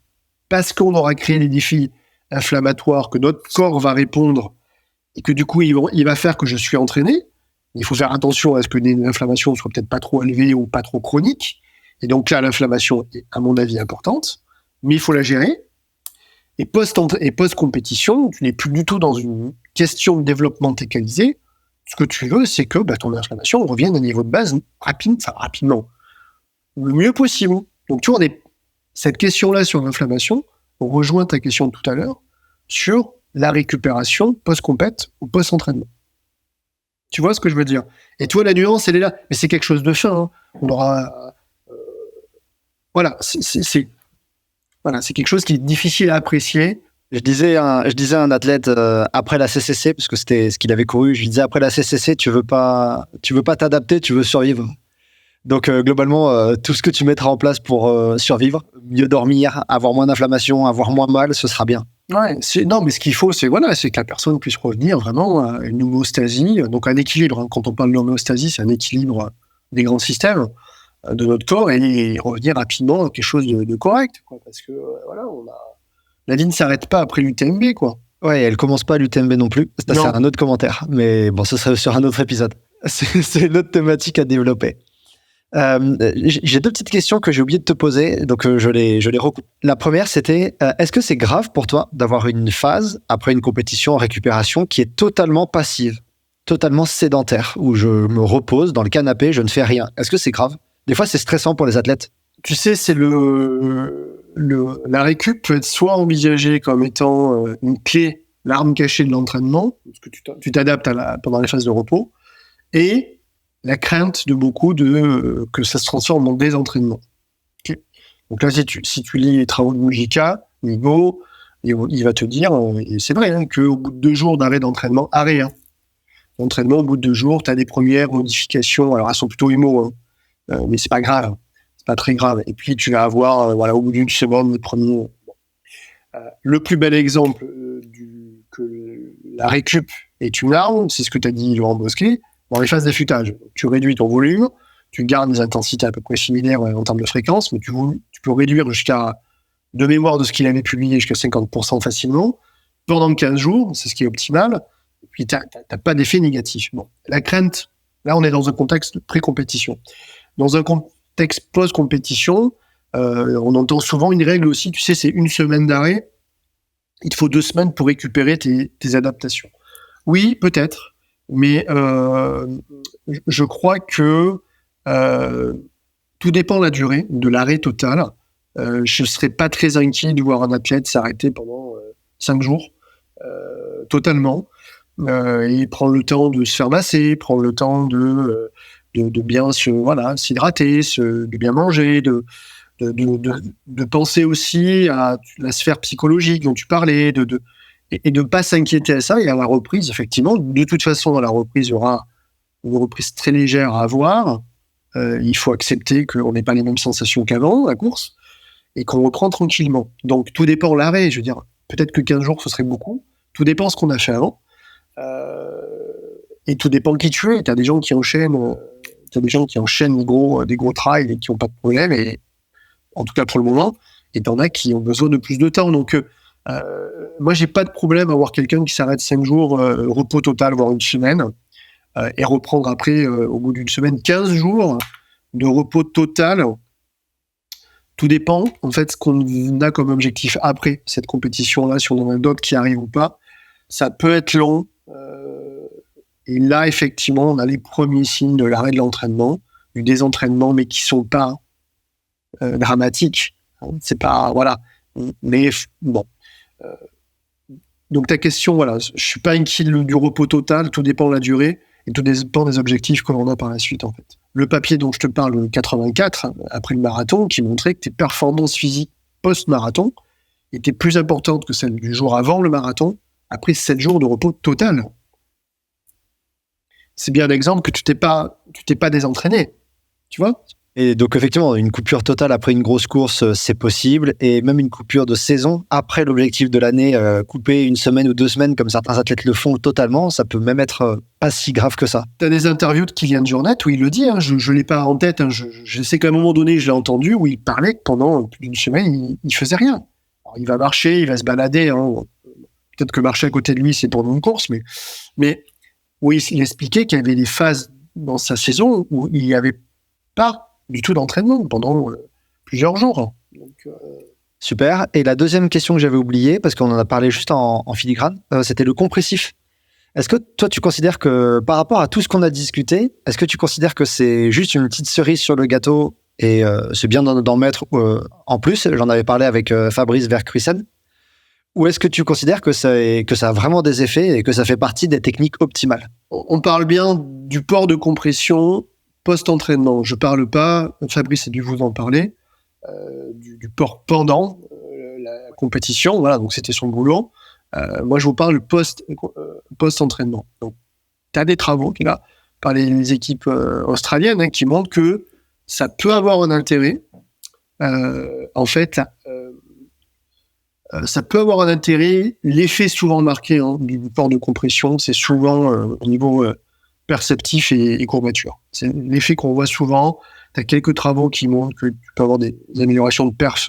parce qu'on aura créé des défis inflammatoires que notre corps va répondre et que du coup, il va faire que je suis entraîné. Il faut faire attention à ce que l'inflammation soit peut-être pas trop élevée ou pas trop chronique. Et donc là, l'inflammation est, à mon avis, importante, mais il faut la gérer. Et post-compétition, tu n'es plus du tout dans une question de développement de tes qualités. Ce que tu veux, c'est que ton inflammation revienne à un niveau de base rapidement, le mieux possible. Donc tu vois, cette question-là sur l'inflammation, on rejoint ta question de tout à l'heure sur la récupération post-compète ou post-entraînement. Tu vois ce que je veux dire? Et toi, la nuance, elle est là. Mais c'est quelque chose de fin. Hein. On aura... voilà, c'est quelque chose qui est difficile à apprécier. Je disais à un athlète après la CCC, parce que c'était ce qu'il avait couru, je lui disais après la CCC, tu veux pas t'adapter, tu veux survivre. Donc globalement, tout ce que tu mettras en place pour survivre, mieux dormir, avoir moins d'inflammation, avoir moins mal, ce sera bien. Ouais, non, mais ce qu'il faut, c'est que la personne puisse revenir vraiment à une homéostasie, donc un équilibre. Hein. Quand on parle d'homéostasie, c'est un équilibre des grands systèmes de notre corps et revenir rapidement à quelque chose de correct, quoi, parce que voilà, la vie ne s'arrête pas après l'UTMB, quoi. Ouais, elle commence pas à l'UTMB non plus. Ça, c'est un autre commentaire, mais bon, ce serait sur un autre épisode. C'est une autre thématique à développer. J'ai deux petites questions que j'ai oublié de te poser, donc je les recoupe. La première, c'était est-ce que c'est grave pour toi d'avoir une phase après une compétition en récupération qui est totalement passive, totalement sédentaire, où je me repose dans le canapé, je ne fais rien? Est-ce que c'est grave? Des fois, c'est stressant pour les athlètes. Tu sais, c'est la récup peut être soit envisagée comme étant une clé, l'arme cachée de l'entraînement, parce que tu t'adaptes pendant les phases de repos, et la crainte de beaucoup que ça se transforme en désentraînement. Okay. Donc là, si tu lis les travaux de Mujica, Hugo, il va te dire, et c'est vrai, hein, qu'au bout de 2 jours d'arrêt d'entraînement, d'entraînement, au bout de 2 jours, tu as des premières modifications, alors elles sont plutôt émo, hein, mais c'est pas grave, c'est pas très grave. Et puis tu vas avoir, au bout d'une seconde, le premier. Le plus bel exemple que la récup est une arme, c'est ce que tu as dit, Laurent Bosquet, dans les phases d'affûtage. Tu réduis ton volume, tu gardes des intensités à peu près similaires en termes de fréquence, mais tu peux réduire jusqu'à, de mémoire de ce qu'il avait publié, jusqu'à 50% facilement, pendant 15 jours, c'est ce qui est optimal, et puis tu n'as pas d'effet négatif. Bon. La crainte Là, on est dans un contexte pré-compétition. Dans un contexte post-compétition, on entend souvent une règle aussi, tu sais, c'est 1 semaine d'arrêt. Il te faut 2 semaines pour récupérer tes adaptations. Oui, peut-être, mais je crois que tout dépend de la durée de l'arrêt total. Je ne serais pas très inquiet de voir un athlète s'arrêter pendant 5 jours, totalement, et prendre le temps de se faire masser, prendre le temps de bien s'hydrater, de bien manger, de penser aussi à la sphère psychologique dont tu parlais, et de ne pas s'inquiéter à ça. Et à la reprise, effectivement, de toute façon, à la reprise, il y aura une reprise très légère à avoir. Il faut accepter qu'on n'ait pas les mêmes sensations qu'avant, la course, et qu'on reprend tranquillement. Donc, tout dépend de l'arrêt. Je veux dire, peut-être que 15 jours, ce serait beaucoup. Tout dépend de ce qu'on a fait avant. Et tout dépend de qui tu es. Tu as des gens qui enchaînent, des gros trails et qui n'ont pas de problème, et en tout cas pour le moment, et t'en as qui ont besoin de plus de temps. Donc, moi, j'ai pas de problème à voir quelqu'un qui s'arrête 5 jours, repos total, voire 1 semaine, et reprendre après, au bout d'1 semaine, 15 jours de repos total. Tout dépend, en fait, ce qu'on a comme objectif après cette compétition-là, si on en a d'autres qui arrivent ou pas. Ça peut être long. Et là, effectivement, on a les premiers signes de l'arrêt de l'entraînement, du désentraînement, mais qui sont pas dramatiques. C'est pas, voilà. Mais bon. Donc ta question, voilà, je suis pas inquiet du repos total, tout dépend de la durée et tout dépend des objectifs que l'on a par la suite, en fait. Le papier dont je te parle, le 84, après le marathon, qui montrait que tes performances physiques post-marathon étaient plus importantes que celles du jour avant le marathon, après 7 jours de repos total. C'est bien l'exemple que tu t'es pas désentraîné, tu vois. Et donc, effectivement, une coupure totale après une grosse course, c'est possible. Et même une coupure de saison après l'objectif de l'année, couper 1 semaine ou 2 semaines, comme certains athlètes le font totalement, ça peut même être pas si grave que ça. Tu as des interviews de Kylian Jornet où il le dit, hein, je ne l'ai pas en tête, hein, je sais qu'à un moment donné, je l'ai entendu, où il parlait que pendant plus d'1 semaine, il faisait rien. Alors, il va marcher, il va se balader. Hein. Peut-être que marcher à côté de lui, c'est pendant une course, mais où il expliquait qu'il y avait des phases dans sa saison où il n'y avait pas du tout d'entraînement pendant plusieurs jours. Donc, Super. Et la deuxième question que j'avais oubliée, parce qu'on en a parlé juste en filigrane, c'était le compressif. Est-ce que toi, tu considères que, par rapport à tout ce qu'on a discuté, est-ce que tu considères que c'est juste une petite cerise sur le gâteau et c'est bien d'en mettre en plus? J'en avais parlé avec Fabrice Vercruisen. Ou est-ce que tu considères que ça a vraiment des effets et que ça fait partie des techniques optimales? On parle bien du port de compression post-entraînement. Je parle pas, Fabrice a dû vous en parler, du port pendant la compétition. Voilà, donc c'était son boulot. Moi, je vous parle post-entraînement. Donc, tu as des travaux là, par les équipes australiennes, hein, qui montrent que ça peut avoir un intérêt. En fait, ça peut avoir un intérêt. L'effet souvent marqué du port de compression, c'est souvent au niveau perceptif et courbature. C'est l'effet qu'on voit souvent. Tu as quelques travaux qui montrent que tu peux avoir des améliorations de perf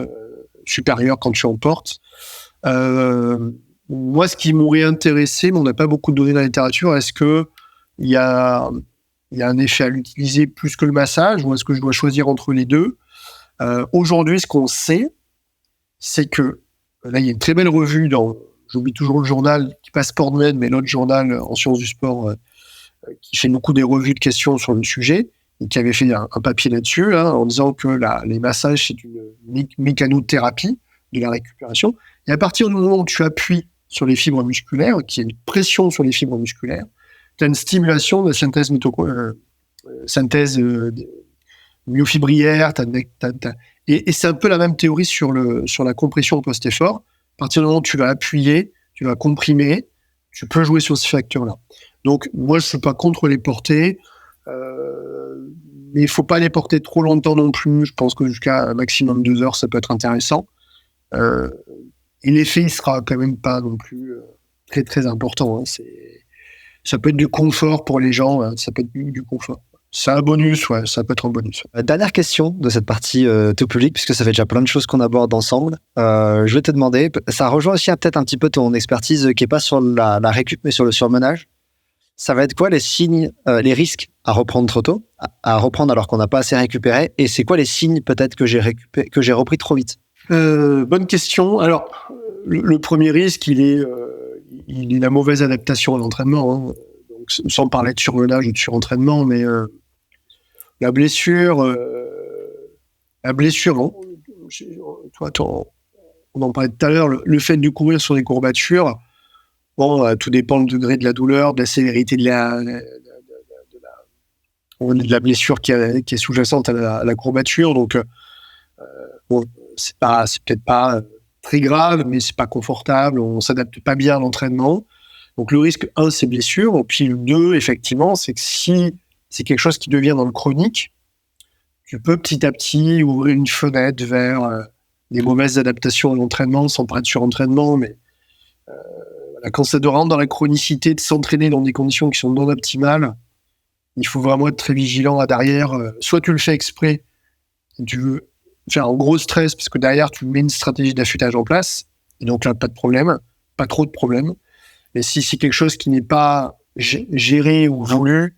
supérieures quand tu en portes. Moi, ce qui m'aurait intéressé, mais on n'a pas beaucoup de données dans la littérature, est-ce qu'il y a un effet à l'utiliser plus que le massage, ou est-ce que je dois choisir entre les deux? Aujourd'hui, ce qu'on sait, c'est que là, il y a une très belle revue j'oublie toujours le journal, qui passe SportMed, mais l'autre journal en sciences du sport, qui fait beaucoup des revues de questions sur le sujet, et qui avait fait un papier là-dessus, hein, en disant que les massages, c'est une mécanothérapie de la récupération. Et à partir du moment où tu appuies sur les fibres musculaires, qu'il y a une pression sur les fibres musculaires, tu as une stimulation de la synthèse myofibrillaire, et c'est un peu la même théorie sur la compression post-effort. À partir du moment où tu vas appuyer, tu vas comprimer, tu peux jouer sur ce facteur-là. Donc, moi, je ne suis pas contre les porter, mais il ne faut pas les porter trop longtemps non plus. Je pense que jusqu'à un maximum 2 heures, ça peut être intéressant. Et l'effet, il ne sera quand même pas non plus très, très important. Hein. Ça peut être du confort pour les gens, hein. Ça peut être du confort. C'est un bonus, ouais, ça peut être un bonus. Dernière question de cette partie tout public, puisque ça fait déjà plein de choses qu'on aborde ensemble. Je vais te demander, ça rejoint aussi peut-être un petit peu ton expertise qui n'est pas sur la récup, mais sur le surmenage. Ça va être quoi les signes, les risques à reprendre trop tôt, à reprendre alors qu'on n'a pas assez récupéré? Et c'est quoi les signes peut-être que j'ai repris trop vite? Bonne question. Alors, le premier risque, il est la mauvaise adaptation à l'entraînement. Hein. Donc, sans parler de surmenage ou de surentraînement, mais la blessure, hein. On en parlait tout à l'heure, le fait de courir sur des courbatures, bon, tout dépend du degré de la douleur, de la sévérité de la blessure qui est sous-jacente à la courbature. Donc, bon, c'est peut-être pas très grave, mais c'est pas confortable, on s'adapte pas bien à l'entraînement. Donc, le risque, 1, c'est blessure. Et puis, le 2, effectivement, c'est que si c'est quelque chose qui devient dans le chronique, tu peux petit à petit ouvrir une fenêtre vers des mauvaises adaptations à l'entraînement, sans parler de surentraînement, mais quand ça rentre dans la chronicité de s'entraîner dans des conditions qui sont non optimales, il faut vraiment être très vigilant à derrière. Soit tu le fais exprès, et tu veux faire un gros stress, parce que derrière, tu mets une stratégie d'affûtage en place, et donc là, pas de problème, pas trop de problème. Mais si c'est quelque chose qui n'est pas géré ou voulu,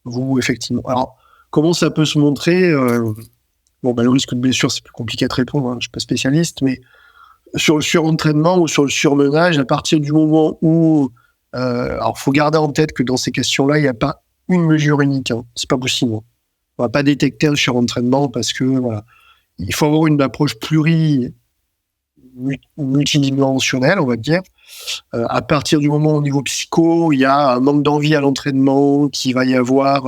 vous, effectivement... Alors, comment ça peut se montrer le risque de blessure, c'est plus compliqué à répondre, hein, je ne suis pas spécialiste, mais sur le surentraînement ou sur le surmenage, à partir du moment où... alors, il faut garder en tête que dans ces questions-là, il n'y a pas une mesure unique. Hein. C'est pas possible. Hein. On ne va pas détecter un surentraînement parce que, voilà, il faut avoir une approche multidimensionnelle, on va dire. À partir du moment au niveau psycho, il y a un manque d'envie à l'entraînement, qu'il va y avoir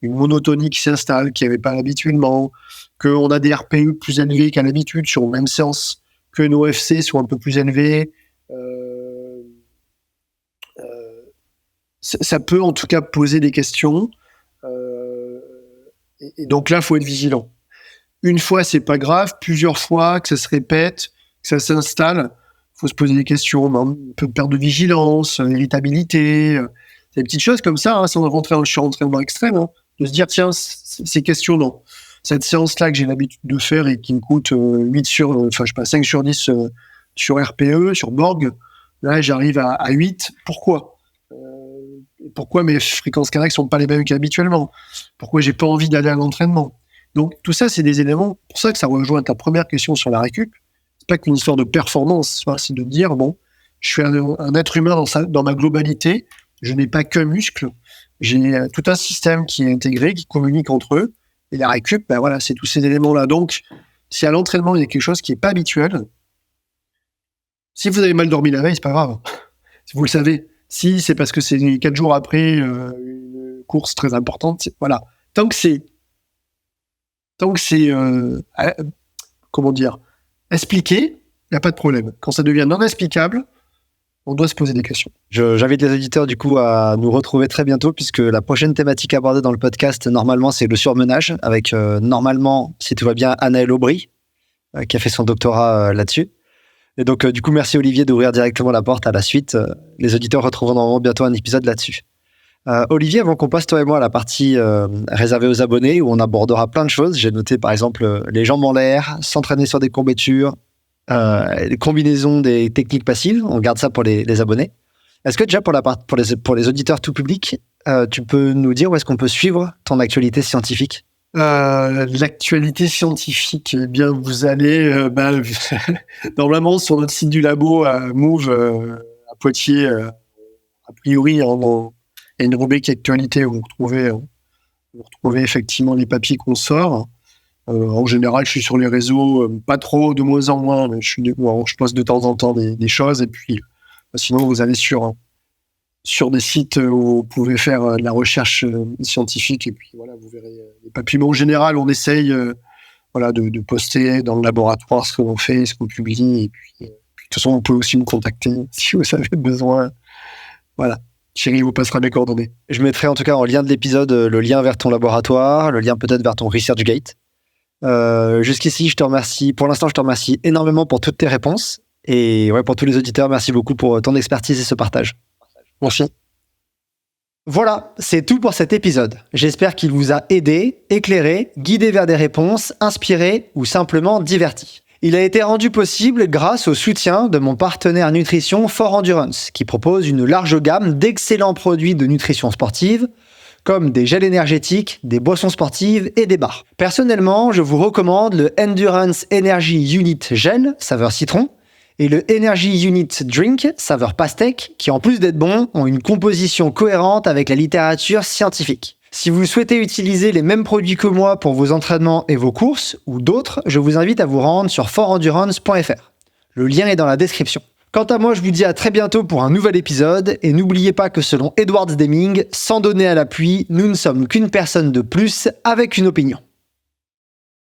une monotonie qui s'installe, qu'il n'y avait pas habituellement, qu'on a des RPE plus élevés qu'à l'habitude sur la même séance, que nos FC sont un peu plus élevés. Ça peut en tout cas poser des questions. Et donc là, il faut être vigilant. Une fois, c'est pas grave. Plusieurs fois, que ça se répète, que ça s'installe, il faut se poser des questions. Un peu de perte de vigilance, irritabilité. C'est des petites choses comme ça, hein, sans rentrer dans le surentraînement extrême. Hein, de se dire, tiens, c'est questionnant. Cette séance-là que j'ai l'habitude de faire et qui me coûte 5 sur 10 sur RPE, sur Borg, là, j'arrive à 8. Pourquoi ? Pourquoi mes fréquences cardiaques sont pas les mêmes qu'habituellement? Pourquoi j'ai pas envie d'aller à l'entraînement? Donc, tout ça, c'est des éléments. Pour ça que ça rejoint ta première question sur la récup. C'est pas qu'une histoire de performance. C'est de dire, bon, je suis un être humain dans ma globalité. Je n'ai pas qu'un muscle. J'ai tout un système qui est intégré, qui communique entre eux. Et la récup, ben voilà, c'est tous ces éléments-là. Donc, si à l'entraînement, il y a quelque chose qui est pas habituel, si vous avez mal dormi la veille, c'est pas grave. Si vous le savez. Si c'est parce que c'est 4 jours après une course très importante, voilà. Tant que c'est expliqué, il n'y a pas de problème. Quand ça devient non explicable, on doit se poser des questions. J'invite les auditeurs du coup à nous retrouver très bientôt, puisque la prochaine thématique abordée dans le podcast, normalement, c'est le surmenage, avec normalement, si tout va bien, Anaëlle Aubry, qui a fait son doctorat là-dessus. Et donc, du coup, merci Olivier d'ouvrir directement la porte à la suite. Les auditeurs retrouveront normalement bientôt un épisode là-dessus. Olivier, avant qu'on passe toi et moi à la partie réservée aux abonnés, où on abordera plein de choses, j'ai noté par exemple les jambes en l'air, s'entraîner sur des courbatures, les combinaisons des techniques passives, on garde ça pour les abonnés. Est-ce que déjà pour les auditeurs tout public, tu peux nous dire où est-ce qu'on peut suivre ton actualité scientifique? L'actualité scientifique, eh bien, vous allez normalement sur notre site du labo à Move à Poitiers, a priori, il y a une rubrique actualité où vous retrouvez effectivement les papiers qu'on sort. En général, je suis sur les réseaux, pas trop, de moins en moins, mais je poste de temps en temps des choses. Et puis, sinon, vous allez sur des sites où vous pouvez faire de la recherche scientifique. Et puis, voilà, vous verrez les papiers. Mais en général, on essaye de poster dans le laboratoire ce qu'on fait, ce qu'on publie. Et puis, de toute façon, vous pouvez aussi me contacter si vous avez besoin. Voilà. Thierry vous passera mes coordonnées. Je mettrai en tout cas en lien de l'épisode le lien vers ton laboratoire, le lien peut-être vers ton ResearchGate. Jusqu'ici, je te remercie. Pour l'instant, je te remercie énormément pour toutes tes réponses. Et pour tous les auditeurs, merci beaucoup pour ton expertise et ce partage. Merci. Voilà, c'est tout pour cet épisode. J'espère qu'il vous a aidé, éclairé, guidé vers des réponses, inspiré ou simplement diverti. Il a été rendu possible grâce au soutien de mon partenaire nutrition Fort Endurance, qui propose une large gamme d'excellents produits de nutrition sportive, comme des gels énergétiques, des boissons sportives et des bars. Personnellement, je vous recommande le Endurance Energy Unit Gel, saveur citron, et le Energy Unit Drink, saveur pastèque, qui en plus d'être bons, ont une composition cohérente avec la littérature scientifique. Si vous souhaitez utiliser les mêmes produits que moi pour vos entraînements et vos courses, ou d'autres, je vous invite à vous rendre sur fortendurance.fr. Le lien est dans la description. Quant à moi, je vous dis à très bientôt pour un nouvel épisode, et n'oubliez pas que selon Edwards Deming, sans donner à l'appui, nous ne sommes qu'une personne de plus avec une opinion.